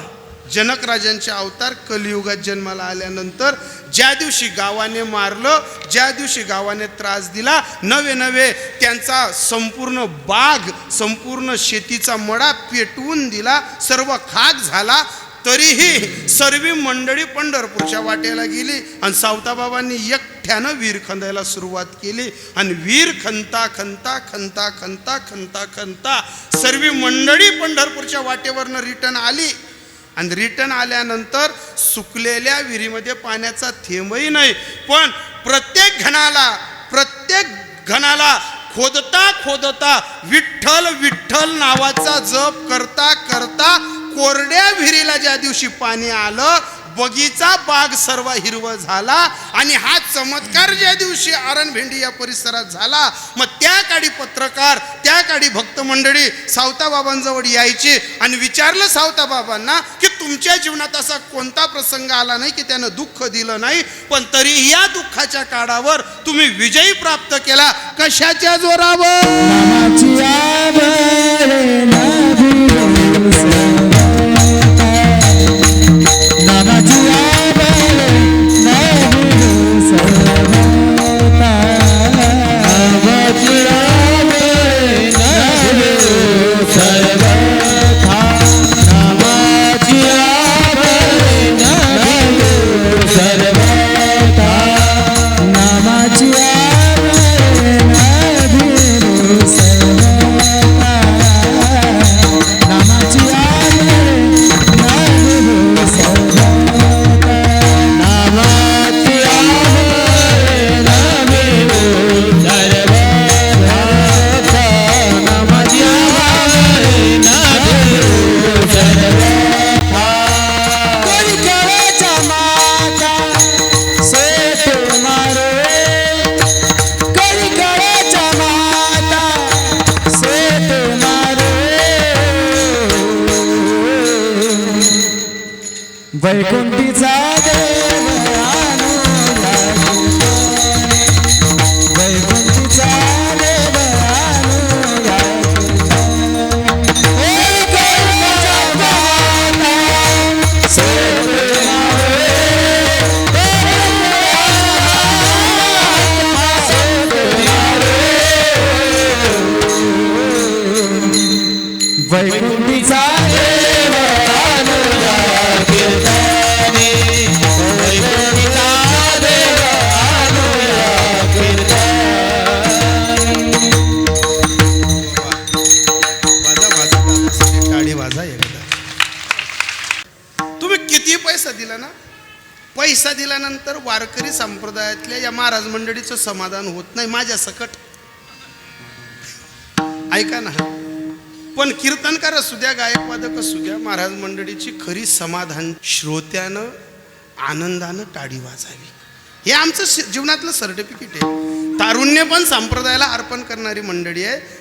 जनक राजांचे अवतार कलियुगात जन्माला आल्यानंतर ज्या दिवशी गावाने मारलं, ज्या दिवशी गावाने त्रास दिला, नवे त्यांचा संपूर्ण बाग, संपूर्ण शेतीचा मडा पेटवून दिला, सर्व खाक झाला, तरीही सर्व मंडळी पंढरपूरच्या वाटेला गेली आणि सावताबाबांनी एकट्यानं वीर खंदायला सुरुवात केली. आणि वीर खंता खंता खंता खंता खंता खंता सर्व मंडळी पंढरपूरच्या वाटेवरनं रिटर्न आली. आणि रिटर्न आल्यानंतर सुकलेल्या विहिरीमध्ये पाण्याचा थेंबही नाही, पण प्रत्येक घणाला खोदता विठ्ठल विठ्ठल नावाचा जप करता करता कोरड्या विहिरीला ज्या दिवशी पाणी आलं, बगीचा बाग सर्व हिरवं झाला. आणि हा चमत्कार ज्या दिवशी आरणभेंडी या परिसरात झाला, मग त्या काळी पत्रकार, त्या काळी भक्त मंडळी सावताबाबांजवळ यायची आणि विचारलं सावताबाबांना की तुमच्या जीवनात असा कोणता प्रसंग आला नाही की त्यानं दुःख दिलं नाही, पण तरी या दुःखाच्या काळावर तुम्ही विजयी प्राप्त केला. कशाच्या जोरावर? नामाची आवर नामाची आवर वैकुंठीचा देव अनुया वैकुंठीचा देव अनुया वैकुंठीचा देव अनुया कीर्तने वैकुंठीचा देव अनुया कीर्तने लागल्यानंतर वारकरी संप्रदायातल्या या महाराज मंडळीचं समाधान होत नाही माझ्या सकट. ऐका ना, पण कीर्तनकार असू द्या, गायकवादक असू द्या, महाराज मंडळीची खरी समाधान श्रोत्यानं आनंदानं टाळी वाजावी, हे आमचं जीवनातलं सर्टिफिकेट आहे. तारुण्य पण संप्रदायाला अर्पण करणारी मंडळी आहे.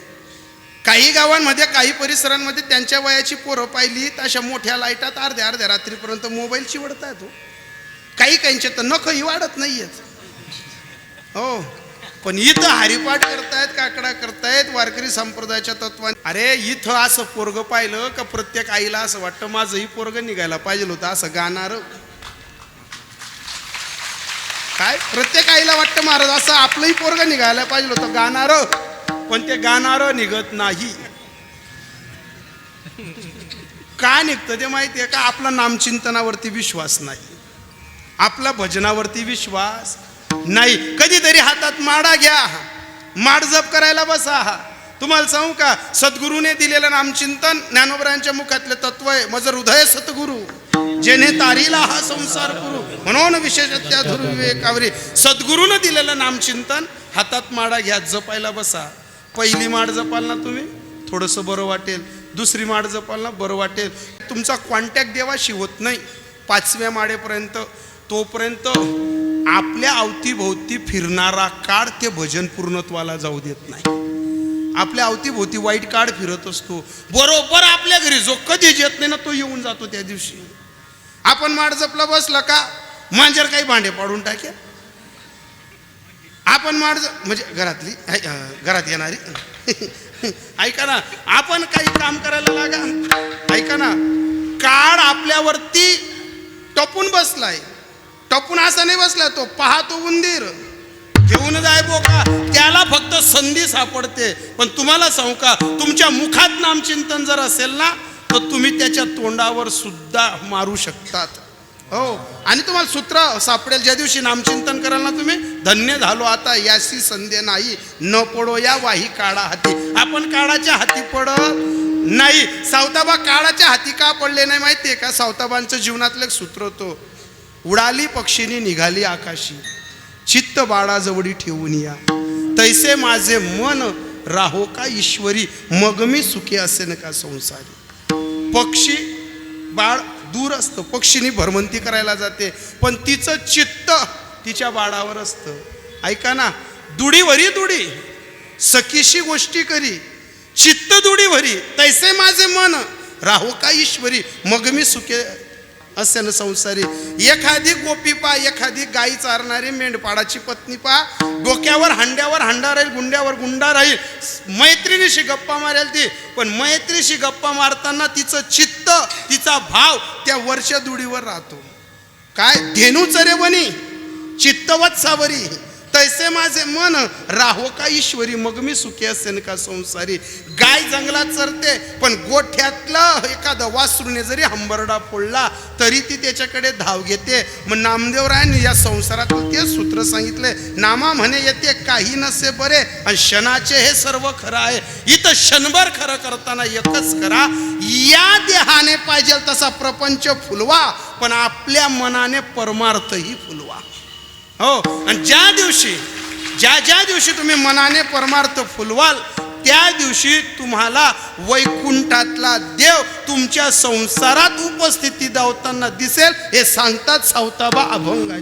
काही गावांमध्ये, काही परिसरांमध्ये त्यांच्या वयाची पोरं पाहिली तर अशा मोठ्या लाईटात अर्ध्या अर्ध्या रात्रीपर्यंत मोबाईल चिवडतायत. हो, काही काहींचे तर नखही वाढत नाहीयेत. हो, पण इथं हरिपाठ करतायत, काकडा करतायत वारकरी संप्रदायाच्या तत्वाने. अरे इथं असं पोरग पाहिलं का प्रत्येक आईला असं वाटतं माझंही पोरग निघायला पाहिजे होतं असं गाणार. काय प्रत्येक आईला वाटतं महाराज असं आपलंही पोरग निघायला पाहिजे होतं गाणार, पण ते गाणार निघत नाही. का निघतं ते माहितीये का? आपला नामचिंतनावरती विश्वास नाही, आपला भजनावरती विश्वास नाही. कधीतरी हातात माडा घ्या, माड जप करायला बसा. तुम्हाला सांगू का, सद्गुरूने दिलेलं नामचिंतन ज्ञानोबरायांच्या मुखातले तत्व आहे. मज हृदय सद्गुरू जेने तारीला हा संसार गुरु, म्हणून विशेषत्या धुर्विवेकावरी. सद्गुरूने दिलेलं नामचिंतन हातात माडा घ्या, जपायला बसा. पहिली माड जपाल ना तुम्ही थोडंसं बरं वाटेल, दुसरी माड जपाल ना बरं वाटेल. तुमचा कॉन्टॅक्ट देवाशी होत नाही 5व्या माडेपर्यंत. तोपर्यंत आपल्या अवतीभोवती फिरणारा काळ ते भजन पूर्णत्वाला जाऊ देत नाही. आपल्या अवतीभोवती वाईट काळ फिरत असतो. बरोबर आपल्या घरी जो कधीच येत नाही ना तो येऊन जातो त्या दिवशी. आपण माड जपला बसला का मांजर काही भांडे पाडून टाके. आपण माड म्हणजे घरात येणारी ऐका ना, आपण काही काम करायला लागा. ऐका ना, काळ आपल्यावरती टपून बसलाय. टपून असा नाही बसला, तो पाहतो उंदीर घेऊन जाय बोका, त्याला फक्त संधी सापडते. पण तुम्हाला सांगू का, तुमच्या मुखात नामचिंतन जर असेल ना तर तुम्ही त्याच्या तोंडावर सुद्धा मारू शकतात. हो, आणि तुम्हाला सूत्र सापडेल ज्या दिवशी नामचिंतन कराल ना तुम्ही, धन्य झालो आता यासी संधी नाही, न पडो या वाही काळा हाती. आपण काळाच्या हाती पडत नाही. सावताबा काळाच्या हाती का पडले नाही माहितीये का? सावताबांचं जीवनातलं एक सूत्र होतं, उडाली पक्षीनी निघाली आकाशी, चित्त बाळाजवळी ठेवून या, तैसे माझे मन राहो का ईश्वरी, मग मी सुखी असेन का संसारी. पक्षी बाळ दूर असतं, पक्षीनी भरमंती करायला जाते, पण तिचं चित्त तिच्या बाळावर असतं. ऐका ना, दुडी भरी दुडी सखीशी गोष्टी करी, चित्त दुडी भरी, तैसे माझे मन राहो का ईश्वरी, मग मी सुखे असे ना संसारी. एखादी गोपी पा, एखादी गाई चारणारी मेंढपाळाची पत्नी पा, डोक्यावर हांड्यावर हांडा राहील, गुंड्यावर गुंडा राहील, मैत्रिणीशी गप्पा मारेल ती. पण मैत्रीशी गप्पा मारताना तिचं चित्त, तिचा भाव त्या वरच्या दुडीवर राहतो. काय धेनू चरे बनी चित्तवत सावरी, तैसे माझे मन राहो का ईश्वरी, मग मी सुखी असेन का संसारी. गाय जंगलात चरते, पण गोठ्यातलं एखादं वासरूने जरी हंबरडा फोडला तरी ती त्याच्याकडे धाव घेते. मग नामदेवरायांनी या संसारात ते सूत्र सांगितले, नामा म्हणे येते काही नसे बरे, आणि क्षणाचे हे सर्व खरं आहे. इथं क्षणभर खरं करताना एकच करा, या देहाने पाहिजे तसा प्रपंच फुलवा, पण आपल्या मनाने परमार्थही फुलवा. हो, आणि ज्या दिवशी तुम्ही मनाने परमार्थ फुलवाल त्या दिवशी तुम्हाला वैकुंठातला देव तुमच्या संसारात उपस्थिती दावताना दिसेल. हे सांगतात सावताबा अभंगाचे.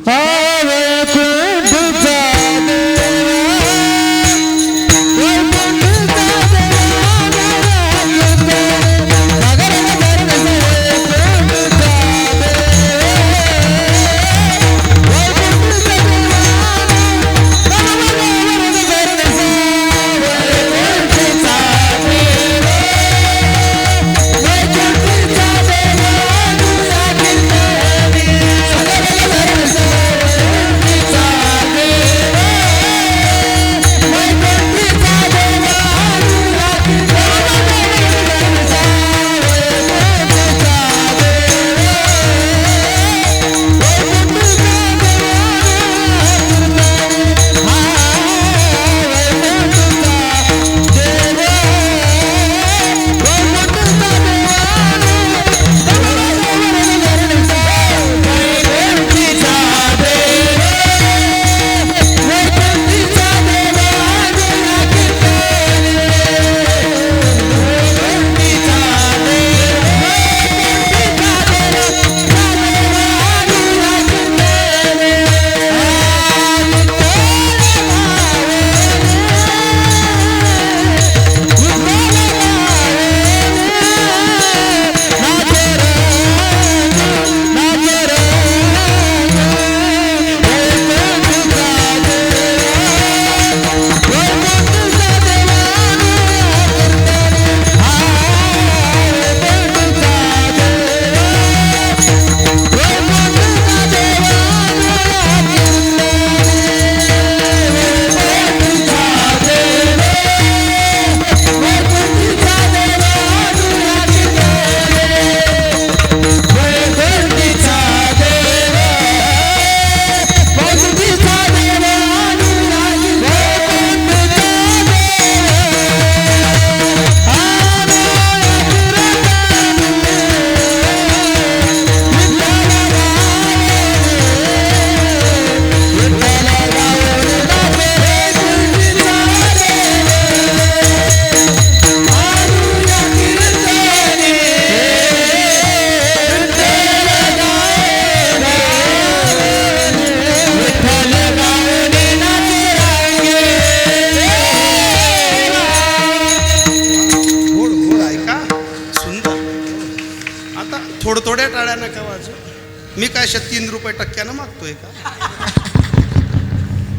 मी काय 3 रुपये टक्क्यानं मागतोय का?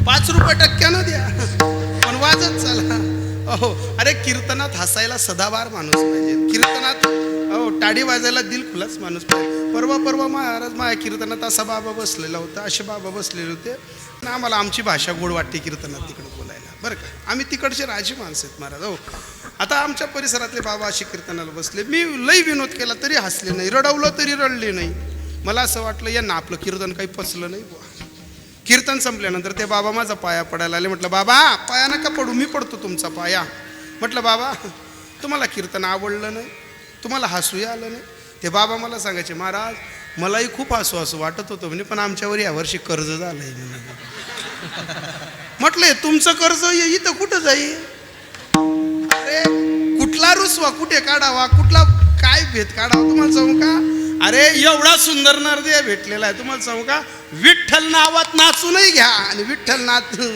5 रुपये टक्क्यानं द्या, पण वाजत चला. हो, अरे कीर्तनात हसायला सदाबार माणूस पाहिजे. कीर्तनात टाळी वाजायला दिलखुलास माणूस पाहिजे. परवा महाराज माझ्या कीर्तनात असा बाबा बसलेला होता, असे बाबा बसलेले होते. आम्हाला आमची भाषा गोड वाटते कीर्तनात तिकडे बोलायला, बरं का. आम्ही तिकडचे राजी माणसं आहेत महाराज. हो, आता आमच्या परिसरातले बाबा असे कीर्तनाला बसले. मी लई विनोद केला तरी हसले नाही, रडवलं तरी रडले नाही. मला असं वाटलं यांना आपलं कीर्तन काही पचलं नाही बुवा. कीर्तन संपल्यानंतर ते बाबा माझा पाया पडायला आले. म्हटलं बाबा पाया नका पडू, मी पडतो तुमचा पाया. म्हटलं बाबा तुम्हाला कीर्तन आवडलं नाही, तुम्हाला हसूही आलं नाही. ते बाबा मला सांगायचे, महाराज मलाही खूप हसू वाटत होतं म्हणे, पण आमच्यावर यावर्षी कर्ज झालंय. म्हटलं तुमचं कर्ज इथं कुठं जाईल? अरे कुठला रुसवा कुठे काढावा, कुठला काय भेद काढावा तुम्हाला सांगू का? अरे एवढा सुंदर नरदेह भेटलेला आहे, तुम्हाला सांगू का? विठ्ठल नावात नाचूनही घ्या आणि विठ्ठल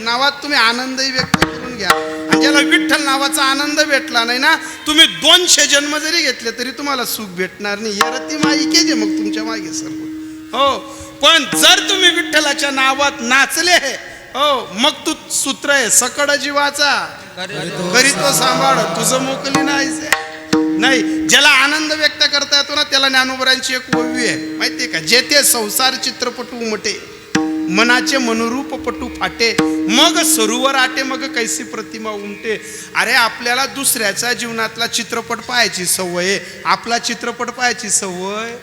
नावात तुम्ही आनंदही व्यक्त करून घ्या. आणि ज्याला विठ्ठल नावाचा आनंद भेटला नाही ना, तुम्ही 200 जन्म जरी घेतले तरी तुम्हाला सुख भेटणार नाही. या रती माईके जे मग तुमच्या मागे सर्व. हो, पण जर तुम्ही विठ्ठलाच्या नावात नाचले, हो, मग तू सूत्र आहे सकड जीवाचा करीतो सांभाळ, तुझं मोकली नाही. ज्याला आनंद व्यक्त करता येतो ना, त्याला ज्ञानोबरांची एक ओवी आहे माहितीये का? जेथे संसार चित्रपटू उमटे, मनाचे मनोरूप पटू फाटे, मग सरोवर आटे, मग कैसी प्रतिमा उमटे. अरे आपल्याला दुसऱ्याच्या जीवनातला चित्रपट पाहायची सवय आहे, आपला चित्रपट पाहायची सवय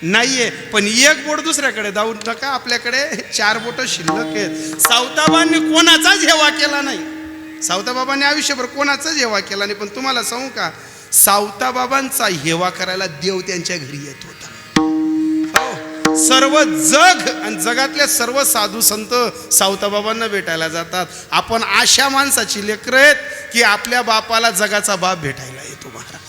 नाहीये. पण एक बोट दुसऱ्याकडे जाऊ नका, आपल्याकडे 4 बोट शिल्लक आहेत. सावताबांनी कोणाचाच हेवा केला नाही, सावताबाबांनी आयुष्यभर कोणाचाच हेवा केला नाही. पण तुम्हाला सांगू का, सावताबाबांचा हेवा करायला देव त्यांच्या घरी येत होता. हो, सर्व जग आणि जगातल्या सर्व साधू संत सावताबाबांना भेटायला जातात. आपण अशा माणसाची लेकरं आहेत की आपल्या बापाला जगाचा बाप भेटायला येतो महाराज.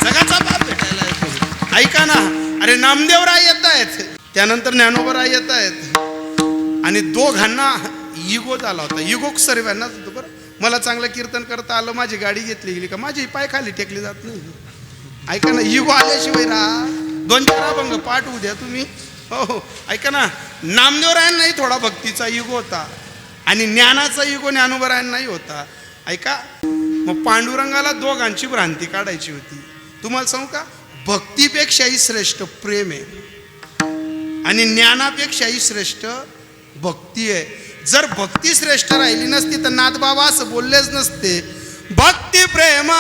जगाचा बाप भेटायला येतो. ऐका ना, अरे नामदेवराय येत आहेत, त्यानंतर ज्ञानोबराय येत आहेत, आणि दोघांना इगो झाला होता. इगो सर्वांनाच होतं बरं. मला चांगलं कीर्तन करता आलं, माझी गाडी घेतली गेली का माझी पाय खाली टेकली जात नाही. ऐका ना, इगो आल्याशिवाय राहा 2-4 अभंग पाठ उद्या तुम्ही. हो, ऐका ना, नामदेवरायांनाही थोडा भक्तीचा इगो होता आणि ज्ञानाचा इगो ज्ञानोबरायांनाही होता. ऐका, मग पांडुरंगाला दोघांची भ्रांती काढायची होती. तुम्हाला सांगू का, भक्तीपेक्षाही श्रेष्ठ प्रेम आहे आणि ज्ञानापेक्षाही श्रेष्ठ भक्ती आहे. जर भक्ती श्रेष्ठ राहिली नसती तर नाथबाबा असं बोललेच नसते, भक्ती प्रेम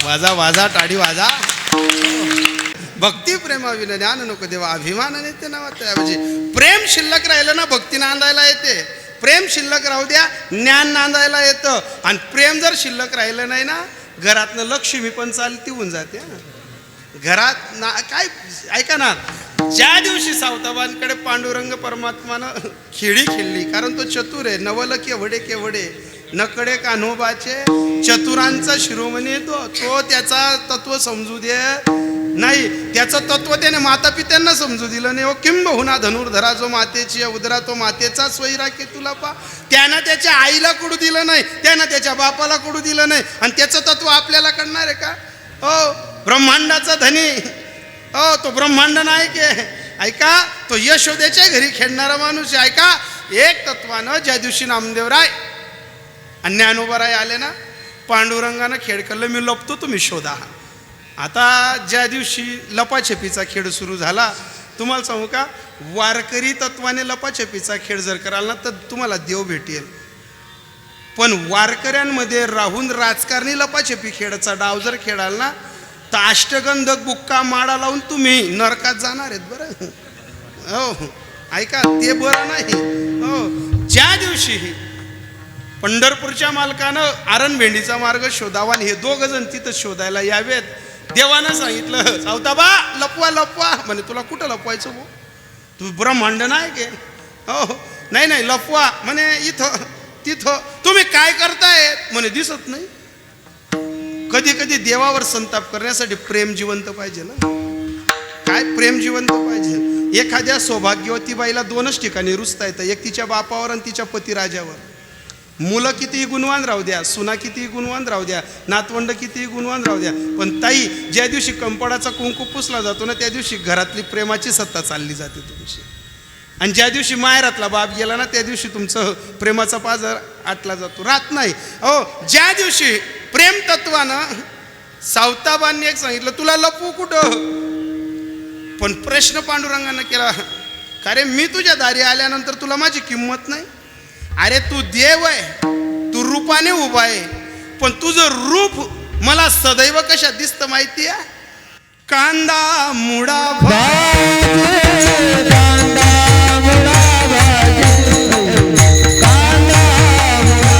वाजा वाजा टाळी वाजा. भक्ती प्रेमाविना ज्ञान नको देवा, अभिमानाने ते नावात. म्हणजे प्रेम शिल्लक राहिलं ना, भक्ती नांदायला येते. प्रेम शिल्लक राहू द्या, ज्ञान नांदायला येतं. आणि प्रेम जर शिल्लक राहिलं नाही ना, घरातनं लक्ष्मी पण चालती होऊन जाते घरात ना. काय ऐका ना, ज्या दिवशी सावताबांकडे पांडुरंग परमात्मानं खेळी खेळली, कारण तो चतुर आहे. नवल केवढे नकडे कान्होबाचे, चतुरांचा शिरोमणी तो त्याचा तत्व समजू दे नाही. त्याचं तत्व त्याने माता पित्यांना समजू दिलं नाही. किंबहुना धनुर्धरा जो मातेची उदरा, तो मातेचा स्वैरा के तुला पा. त्यानं त्याच्या आईला कडू दिलं नाही, त्यानं त्याच्या बापाला कडू दिलं नाही, आणि त्याचं तत्व आपल्याला कळणार आहे का? हो, ब्रह्मांडाचा धनी, हो, तो ब्रह्मांड नायक आहे. ऐका, तो यशोदेच्या घरी खेळणारा माणूस आहे. ऐका, एक तत्वानं ज्या दिवशी नामदेवराय आणि ज्ञानोबराय आले ना, पांडुरंगानं खेळ केलं, मी लपतो तुम्ही शोधा. आता ज्या दिवशी लपाछपीचा खेळ सुरू झाला, तुम्हाला सांगू का, वारकरी तत्वाने लपाछपीचा खेळ जर कराल ना तर तुम्हाला देव भेटेल. पण वारकऱ्यांमध्ये राहून राजकारणी लपाछपी खेळाचा डाव जर खेळाल ना, तर अष्टगंधक बुक्का माडा लावून तुम्ही नरकात जाणार आहेत बरं. हो, ऐका, ते बरं नाही. हो, ज्या दिवशी पंढरपूरच्या मालकानं आरण भेंडीचा मार्ग शोधावा, हे 2 जण तिथं शोधायला यावेत. देवानं सांगितलं, सावताबा लपवा. म्हणे तुला कुठं लपवायचं भाऊ, तू ब्रह्मांड नाही गे. हो, नाही नाही लपवा म्हणे, इथं तिथं तुम्ही काय करताय म्हणे, दिसत नाही. कधी कधी देवावर संताप करण्यासाठी प्रेम जिवंत पाहिजे ना. काय प्रेम जिवंत पाहिजे. एखाद्या सौभाग्यवती बाईला दोनच ठिकाणी रुसता येतं, एक तिच्या बापावर आणि तिच्या पतिराजावर. मुलं कितीही गुणवान राहू द्या, सुना कितीही गुणवान राहू द्या, नातवंड कितीही गुणवान राहू द्या, पण ताई ज्या दिवशी कंपडाचा कुंकू पुसला जातो ना, त्या दिवशी घरातली प्रेमाची सत्ता चालली जाते तुमची. आणि ज्या दिवशी माहेरातला बाप गेला ना, त्या दिवशी तुमचं प्रेमाचा पाझर आटला जातो, राहत नाही. हो, ज्या दिवशी प्रेम तत्वानं सावताबांनी एक सांगितलं, तुला लपू कुठं. पण प्रश्न पांडुरंगानं केला, का रे मी तुझ्या दारी आल्यानंतर तुला माझी किंमत नाही. अरे तू देव आहे, तू रूपाने उभा आहे, पण तुझं रूप मला सदैव कशात दिसतं माहिती आहे. कांदा मुडा भाजे कांदा मुळा भाजे कांदा मुळा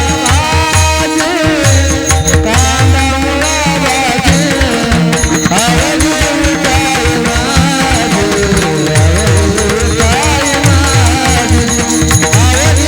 भाजे कांदा मुळा भाजे आवडी काय माझे आवडी काय माझे आवडी काय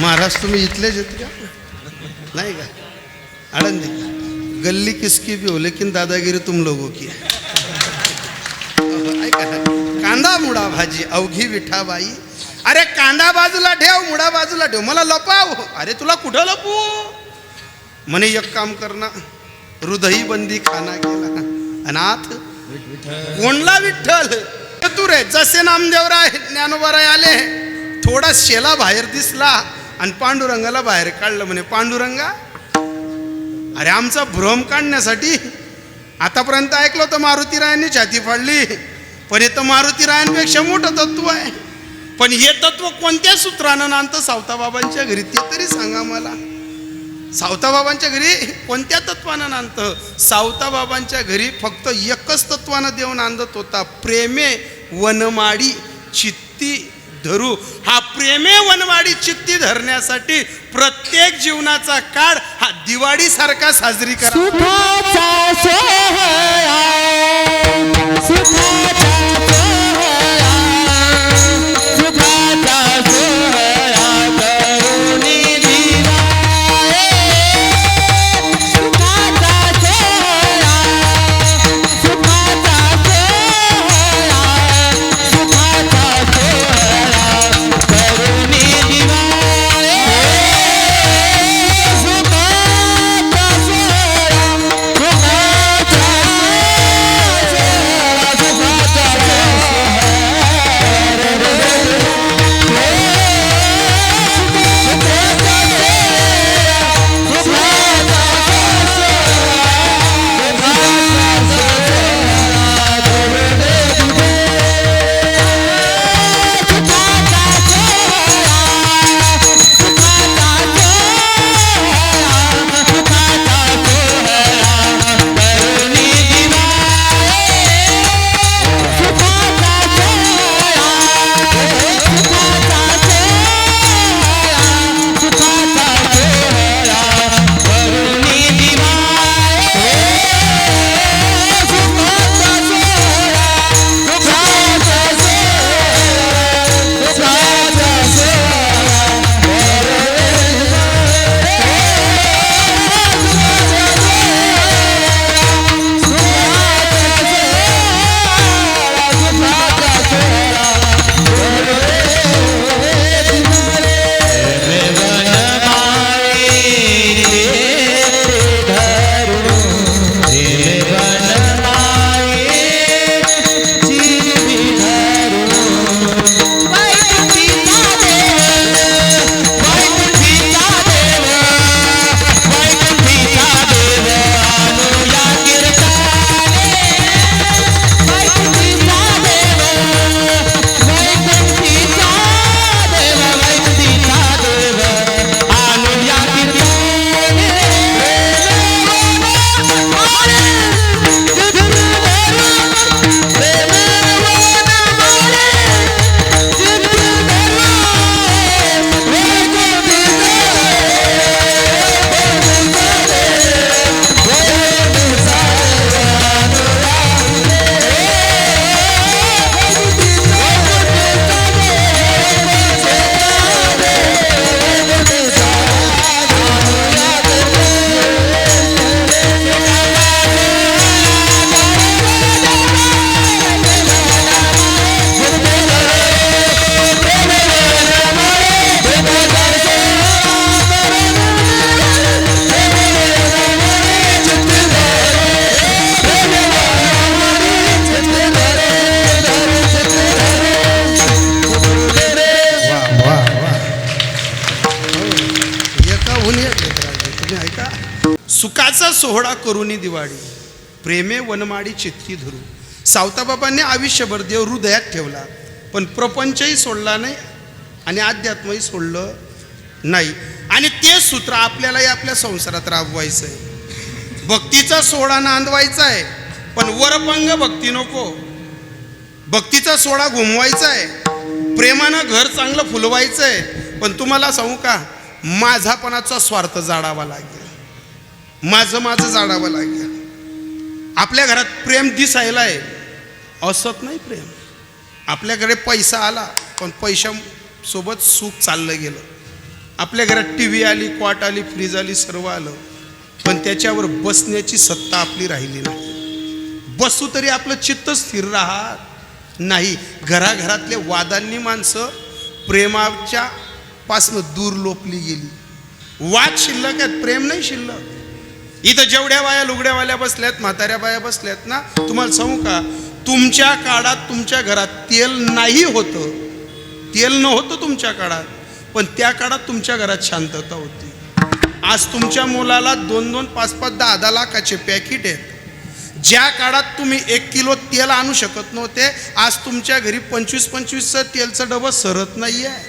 महाराज तुम्ही इथलेच आहेत का? नाही का? आळंदी गल्ली किसकी भी हो लेकिन दादागिरी तुम लोगों की है. ऐका ना, कांदा मुडा भाजी अवघी विठाबाई. अरे कांदा बाजूला ठेव, मुडा बाजूला ठेव, मला लपाव. अरे तुला कुठं लपू. म्हणे एक काम करना, हृदयी बंदी खाना केला अनाथ कोणला विठ्ठल. तू रे जसे नामदेवराय ज्ञानोबाराय आले, थोडा शेला बाहेर दिसला आणि पांडुरंगाला बाहेर काढलं. म्हणे पांडुरंगा, अरे आमचा भ्रम काढण्यासाठी आतापर्यंत ऐकलं तर मारुतीरायांनी छाती फाडली, पण हे तर मारुतीरायांपेक्षा मोठं तत्व आहे. पण हे तत्व कोणत्या सूत्रानं नांदतं सावताबाबांच्या घरी ते तरी सांगा मला. सावताबाबांच्या घरी कोणत्या तत्वानं नांदतं? सावताबाबांच्या घरी फक्त एकच तत्वानं देव नांदत होता, प्रेमे वनमाडी चित्ती धरू. हा प्रेमे वनवाडी चित्ती धरण्यासाठी प्रत्येक जीवनाचा काळ हा दिवाळी सारखा साजरी करा. सुखाचा सोहळा, सुखाचा सोहळा, सुखाचा सोहळा करुणी दिवाळे. सुखाचा सोहळा, सुखाचा सोहळा, सुखाचा सोहळा करुणी दिवाळे. सुखाचा सोहळा, सुखाचा सुखाचा सोहळा करुणी दिवाळी, प्रेमे वनमाडी चित्ती धरू. सावताबाबांनी आयुष्यभर देव हृदयात ठेवला, पण प्रपंचही सोडला नाही आणि अध्यात्मही सोडलं नाही. आणि ते सूत्र आपल्यालाही आपल्या संसारात राबवायचं आहे. भक्तीचा सोहळा नांदवायचा आहे, पण वरपंग भक्ती नको. भक्तीचा सोहळा घुमवायचा आहे, प्रेमानं घर चांगलं फुलवायचं आहे. पण तुम्हाला सांगू का, माझापणाचा स्वार्थ जाडावा लागेल, माझं जाडावं लागेल. आपल्या घरात प्रेम दिसायला आहे असत नाही प्रेम. आपल्याकडे पैसा आला, पण पैशासोबत सुख चाललं गेलं. आपल्या घरात टी व्ही आली, क्वाट आली, फ्रीज आली, सर्व आलं, पण त्याच्यावर बसण्याची सत्ता आपली राहिली नाही. बसू तरी आपलं चित्त स्थिर राहत नाही. घराघरातले वादांनी माणसं प्रेमाच्या पासनं दूर लोपली गेली. वाद शिल्लक आहेत, प्रेम नाही शिल्लक. इथं जेवढ्या बाया लुगड्यावाल्या बसल्यात, म्हाताऱ्या बाया बसल्यात ना, तुम्हाला सांगू का, तुमच्या काळात तुमच्या घरात तेल नाही होतं, तेल नव्हतं तुमच्या काळात, पण त्या काळात तुमच्या घरात शांतता होती. आज तुमच्या मुलाला 2-2, 5-5, 10-10 लाखाचे पॅकेट आहेत. ज्या काळात तुम्ही 1 किलो तेल आणू शकत नव्हते, आज तुमच्या घरी 25-25चं तेलचं डबं सरत नाही आहे,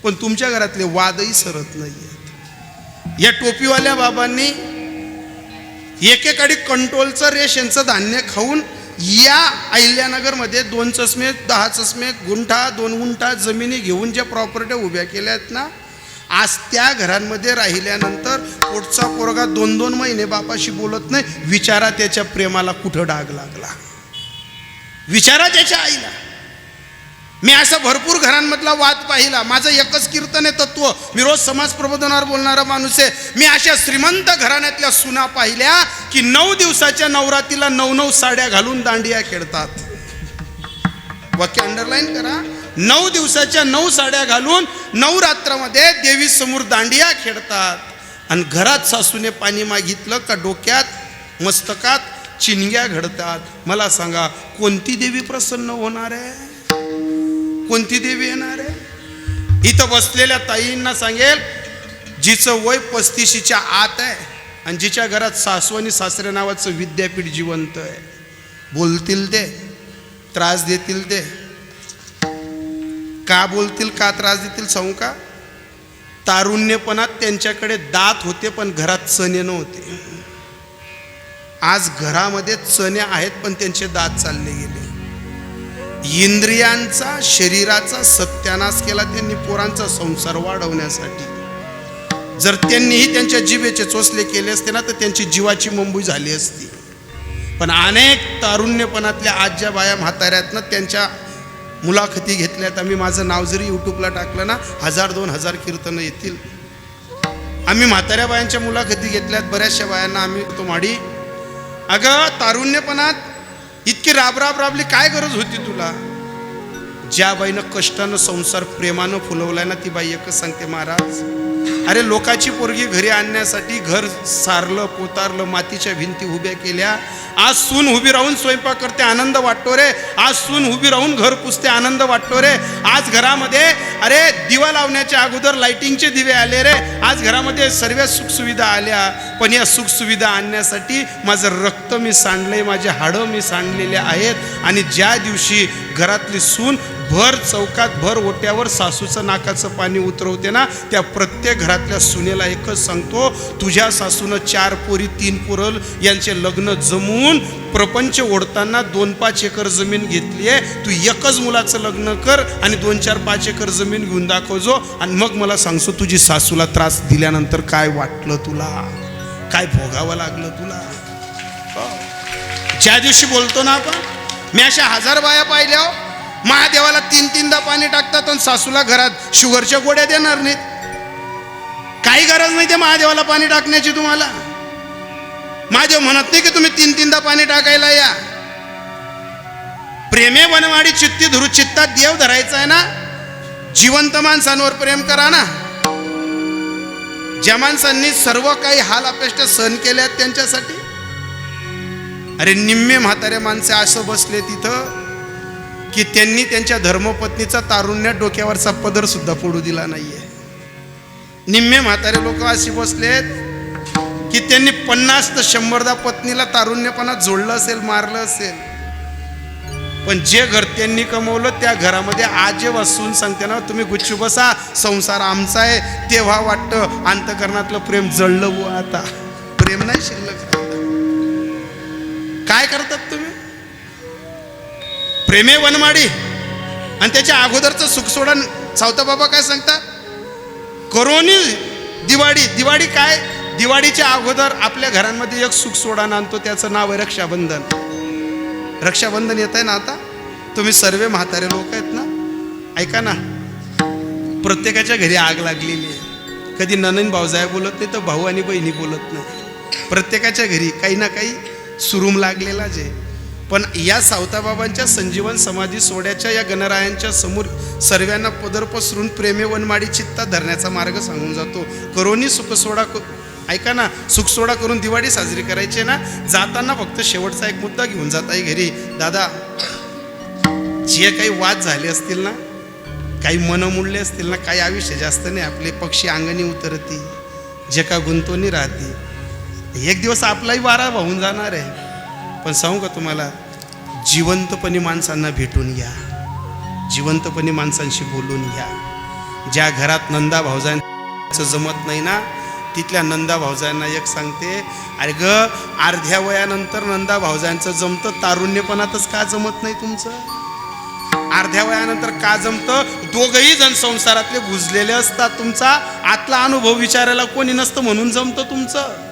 पण तुमच्या घरातले वादही सरत नाही आहेत. या टोपीवाल्या बाबांनी एकेकाळी कंट्रोलचं रेशनचं धान्य खाऊन या अहिल्यानगरमध्ये 2 चष्मे 10 चष्मे गुंठा 2 गुंठा जमिनी घेऊन ज्या प्रॉपर्ट्या उभ्या केल्या आहेत ना, आज त्या घरांमध्ये राहिल्यानंतर पोटचा पोरगा 2-2 महिने बापाशी बोलत नाही. विचारा त्याच्या प्रेमाला कुठं डाग लागला, विचारा त्याच्या आईला. मी असा भरपूर घरांमधला वाद पाहिला. माझं एकच कीर्तन आहे तत्व. मी रोज समाज प्रबोधनावर बोलणारा माणूस आहे. मी अशा श्रीमंत घराण्यातल्या सुना पाहिल्या की 9 दिवसाच्या नवरात्रीला 9 साड्या घालून दांडिया खेळतात. वाक्य अंडरलाईन करा. 9 दिवसाच्या 9 साड्या घालून नवरात्रामध्ये देवी समोर दांडिया खेळतात. आणि घरात सासूने पाणी मागितलं का डोक्यात मस्तकात चिंग्या घडतात. मला सांगा कोणती देवी प्रसन्न होणार आहे, कोणती देवी येणार आहे? इथं बसलेल्या ताईंना सांगेल, जिचं वय 35च्या आत आहे आणि जिच्या घरात सासू आणि सासरे नावाचं विद्यापीठ जिवंत आहे, बोलतील ते, त्रास देतील ते. का बोलतील, का त्रास देतील सांगू का? तारुण्यपणात त्यांच्याकडे दात होते पण घरात चणे नव्हते. आज घरामध्ये चणे आहेत पण त्यांचे दात चालले गेले. इंद्रियांचा शरीराचा सत्यानाश केला त्यांनी पोरांचा संसार वाढवण्यासाठी. जर त्यांनीही त्यांच्या जिभेचे चोचले केले असते ना तर त्यांची जीवाची मुंबई झाली असती. पण अनेक तारुण्यपणातल्या आज्या बाया म्हाताऱ्यात ना त्यांच्या मुलाखती घेतल्यात. आम्ही माझं नाव जरी यूट्यूबला टाकलं ना 1000-2000 कीर्तनं येतील. आम्ही म्हाताऱ्या बायांच्या मुलाखती घेतल्यात. बऱ्याचशा बायांना आम्ही तो माडी, अगं तारुण्यपणात इतकी राबली, काय गरज होती तुला? ज्या बाईनं कष्टानं संसार प्रेमानं फुलवलाय ना ती बाई एकच सांगते, महाराज अरे लोकाची पोरगी घरी आणण्यासाठी घर सारलं पोतारलं, मातीच्या भिंती उभ्या केल्या. आज सून उभी राहून स्वयंपाक करते, आनंद वाटतो रे. आज सून उभी राहून घर पुसते, आनंद वाटतो रे. आज घरामध्ये अरे दिवा लावण्याच्या अगोदर लाइटिंगचे दिवे आले रे. आज घरामध्ये सर्व सुखसुविधा आल्या. पण या सुखसुविधा आणण्यासाठी माझं रक्त मी सांडलंय, माझे हाडं मी सांडलेले आहेत. आणि ज्या दिवशी घरातली सून भर चौकात भर ओट्यावर सासूचं नाकाचं पाणी उतरवते ना, त्या प्रत्येक घरातल्या सुनेला एकच सांगतो, तुझ्या सासूनं 4 पोरी 3 पोरल यांचे लग्न जमून प्रपंच ओढताना 2-5 एकर जमीन घेतली आहे. तू एकच मुलाचं लग्न कर आणि 2-4-5 एकर जमीन घेऊन दाखवजो. आणि मग मला सांगतो तुझी सासूला त्रास दिल्यानंतर काय वाटलं तुला, काय भोगावं लागलं तुला. ज्या दिवशी बोलतो ना आपण, मी अशा 1000 बाया पाहिल्या महादेवाला 3-3दा पाणी टाकतात आणि सासूला घरात शुगरच्या गोळ्या देणार नाहीत. काही गरज नाही ते महादेवाला पाणी टाकण्याची. तुम्हाला महादेव म्हणत नाही की तुम्ही 3-3दा पाणी टाकायला या. प्रेमे वनवाडी चित्ती धरू, चित्तात देव धरायचा आहे ना. जिवंत माणसांवर प्रेम करा ना. ज्या माणसांनी सर्व काही हाल अपेष्टा सहन केल्या त्यांच्यासाठी. अरे निम्मे म्हातारे माणसे असं बसले तिथं की त्यांनी त्यांच्या धर्मपत्नीचा तारुण्यात डोक्यावरचा पदर सुद्धा पडू दिला नाहीये. निम्मे म्हातारे लोक अशी बसलेत की त्यांनी 50 ते 100दा पत्नीला तारुण्यपणात जोडलं असेल, मारलं असेल. पण जे घर त्यांनी कमवलं त्या घरामध्ये आज जेव्हा सून सांगते ना तुम्ही गुच्छ बसा, संसार आमचा आहे, तेव्हा वाटतं अंतकरणातलं प्रेम जळलं बुवा. आता प्रेम नाही शिल्लक. काय करतात तुम्ही? प्रेमे वनमाडी. आणि त्याच्या अगोदरचं सुख सोडा. सावता बाबा काय सांगतात? करोनी दिवाळी. दिवाळी काय? दिवाळीच्या अगोदर आपल्या घरांमध्ये एक सुख सोडा आणतो, त्याचं नाव आहे रक्षाबंधन. रक्षाबंधन येत आहे ना आता. तुम्ही सर्व म्हातारे लोक आहेत ना, ऐका ना, प्रत्येकाच्या घरी आग लागलेली आहे. कधी ननंद भाऊजाया बोलत नाही तर भाऊ आणि बहिणी बोलत नाही. प्रत्येकाच्या घरी काही ना काही सुरूम लागलेलाच आहे. पण या सावताबाबांच्या संजीवन समाधी सोहळ्याच्या या गणरायांच्या समोर सर्वांना पदर पसरून प्रेमे वनमाडी चित्ता धरण्याचा मार्ग सांगून जातो. करोनी सुखसोडा. ऐका ना, सुखसोडा करून दिवाळी साजरी करायची ना. जाताना फक्त शेवटचा एक मुद्दा घेऊन जाता घरी. दादा, जे काही वाद झाले असतील ना, काही मन मुडले असतील ना, काही आयुष्य जास्त नाही आपले. पक्षी अंगणी उतरती, जे का गुंतवणी राहते. एक दिवस आपलाही वारा वाहून जाणार आहे. पण सांगू का तुम्हाला, जिवंतपणे माणसांना भेटून घ्या, जिवंतपणे माणसांशी बोलून घ्या. ज्या घरात नंदा भाऊजांचं जमत नाही ना तिथल्या नंदा भाऊजांना एक सांगते, अरे ग, अर्ध्या वयानंतर नंदा भाऊजांचं जमतं, तारुण्यपणातच का जमत नाही तुमचं? अर्ध्या वयानंतर का जमतं? दोघही जण संसारातले बुजलेले असतात. तुमचा आतला अनुभव विचारायला कोणी नसतं म्हणून जमतं तुमचं.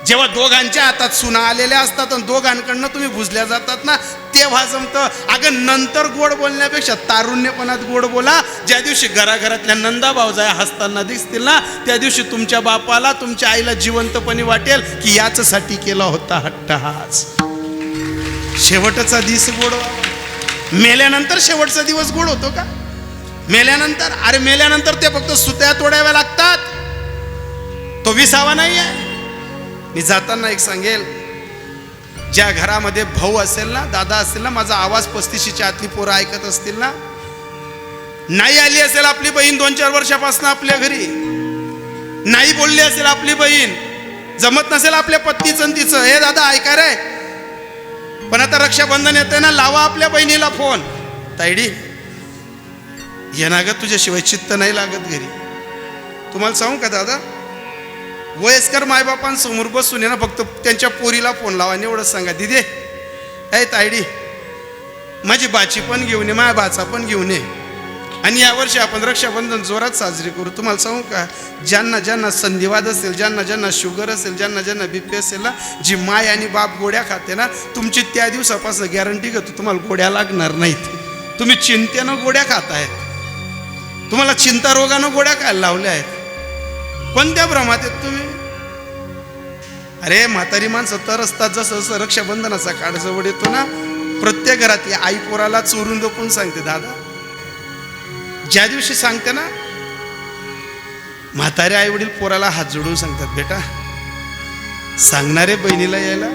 जेव्हा दोघांच्या हातात सुना आलेल्या असतात आणि दोघांकडनं तुम्ही बुजल्या जातात ना, तेव्हा जमतं. अगं, नंतर गोड बोलण्यापेक्षा तारुण्यपणात गोड बोला. ज्या दिवशी घराघरातल्या नंदा भाऊजाया हसताना दिसतील ना, त्या दिवशी तुमच्या बापाला, तुमच्या आईला जिवंतपणी वाटेल की याच्यासाठी केला होता हट्टहास. शेवटचा दिवस गोड. मेल्यानंतर शेवटचा दिवस गोड होतो का? मेल्यानंतर, अरे मेल्यानंतर ते फक्त सुत्या तोडाव्या लागतात, तो विसावा नाही आहे. मी जाताना एक सांगेल, ज्या घरामध्ये भाऊ असेल ना, दादा असेल ना, माझा आवाज 35च्या आतली पोरं ऐकत असतील ना, नाही आली असेल आपली बहीण 2-4 वर्षापासून आपल्या घरी, नाही बोलली असेल आपली बहीण, जमत नसेल आपल्या पत्नीचं तिचं, हे दादा ऐका रे, पण आता रक्षाबंधन येते ना, लावा आपल्या बहिणीला फोन, तायडी ये ना ग, तुझ्याशिवाय चित्त नाही लागत घरी. तुम्हाला सांगू का दादा, वयस्कर मायबापांसमोर बसून ना, फक्त त्यांच्या पोरीला फोन लावा आणि एवढंच सांगा, दिदे ऐ तायडी, माझी बाची पण घेऊन ये, माझ्या बाचा पण घेऊन ये, आणि यावर्षी आपण रक्षाबंधन जोरात साजरी करू. तुम्हाला सांगू का, ज्यांना ज्यांना संधिवाद असेल, ज्यांना ज्यांना शुगर असेल, ज्यांना ज्यांना BP असेल ना, जी माय आणि बाप गोड्या खाते ना, तुमची त्या दिवसापासून गॅरंटी घेतो तुम्हाला गोड्या लागणार नाहीत. तुम्ही चिंतेनं गोड्या खातायत, तुम्हाला चिंता रोगानं गोड्या खायला लावल्या आहेत. कोणत्या भ्रमात आहेत तुम्ही? अरे म्हातारी माणसं तर असतात. जसं जसं रक्षाबंधनाचा काळ जवळ येतो ना, प्रत्येक घरातली आई पोराला चोरून दपून सांगते, दादा, ज्या दिवशी सांगते ना, म्हातारे आई वडील पोराला हात जोडून सांगतात, बेटा सांगणारे बहिणीला यायला,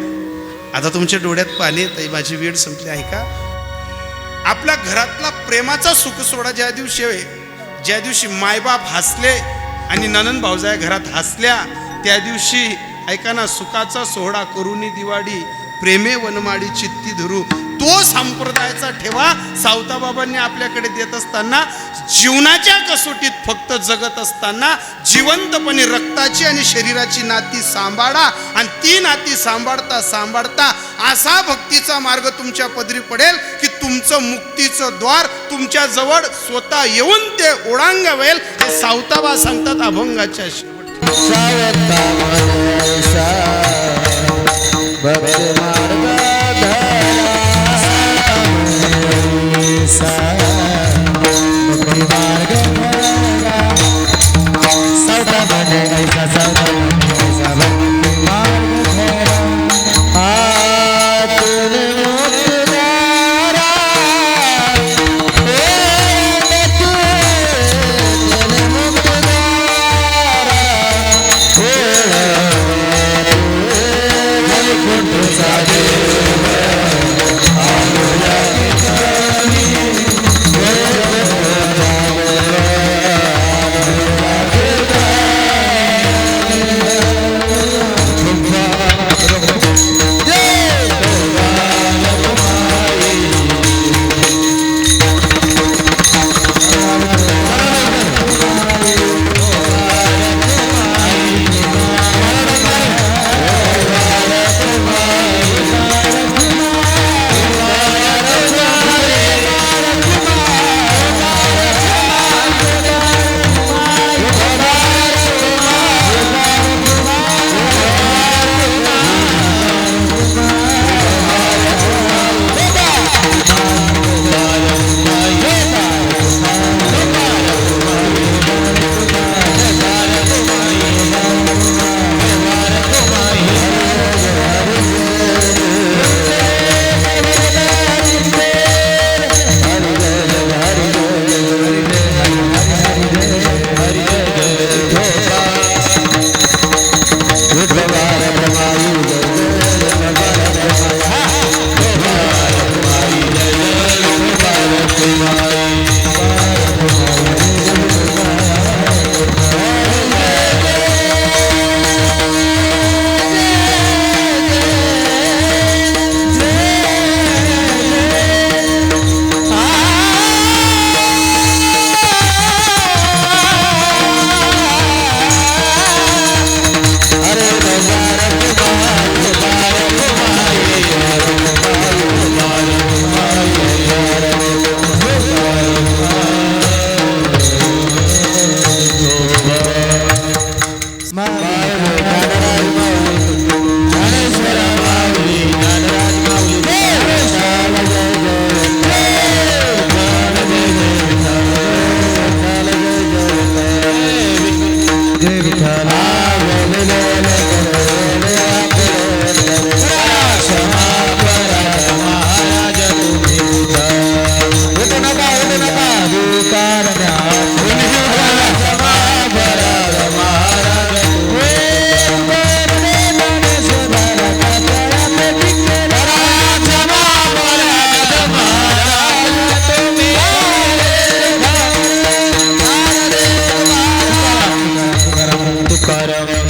आता तुमच्या डोळ्यात पाणी येत, माझी वेळ संपली आहे का? आपल्या घरातला प्रेमाचा सुख सोडा ज्या दिवशी आहे, ज्या दिवशी मायबाप हसले आणि ननंद भाऊजाया घरात हसल्या, त्या दिवशी ऐका ना, सुखाचा सोहळा करुनी दिवाळी, प्रेमे वनमाडी चित्ती धरू, तो संप्रदायाचा ठेवा. सावताबाबांनी आपल्याकडे देत असताना, जीवनाच्या कसोटीत फक्त जगत असताना जिवंतपणे रक्ताची आणि शरीराची नाती सांभाळा, आणि ती नाती सांभाळता सांभाळता असा भक्तीचा मार्ग तुमच्या पदरी पडेल की तुमचं मुक्तीचं द्वार तुमच्या जवळ स्वतः येऊन ते ओळंगावेल. हे सावताबा सांगतात अभंगाच्या शेवटी. Sa धर्म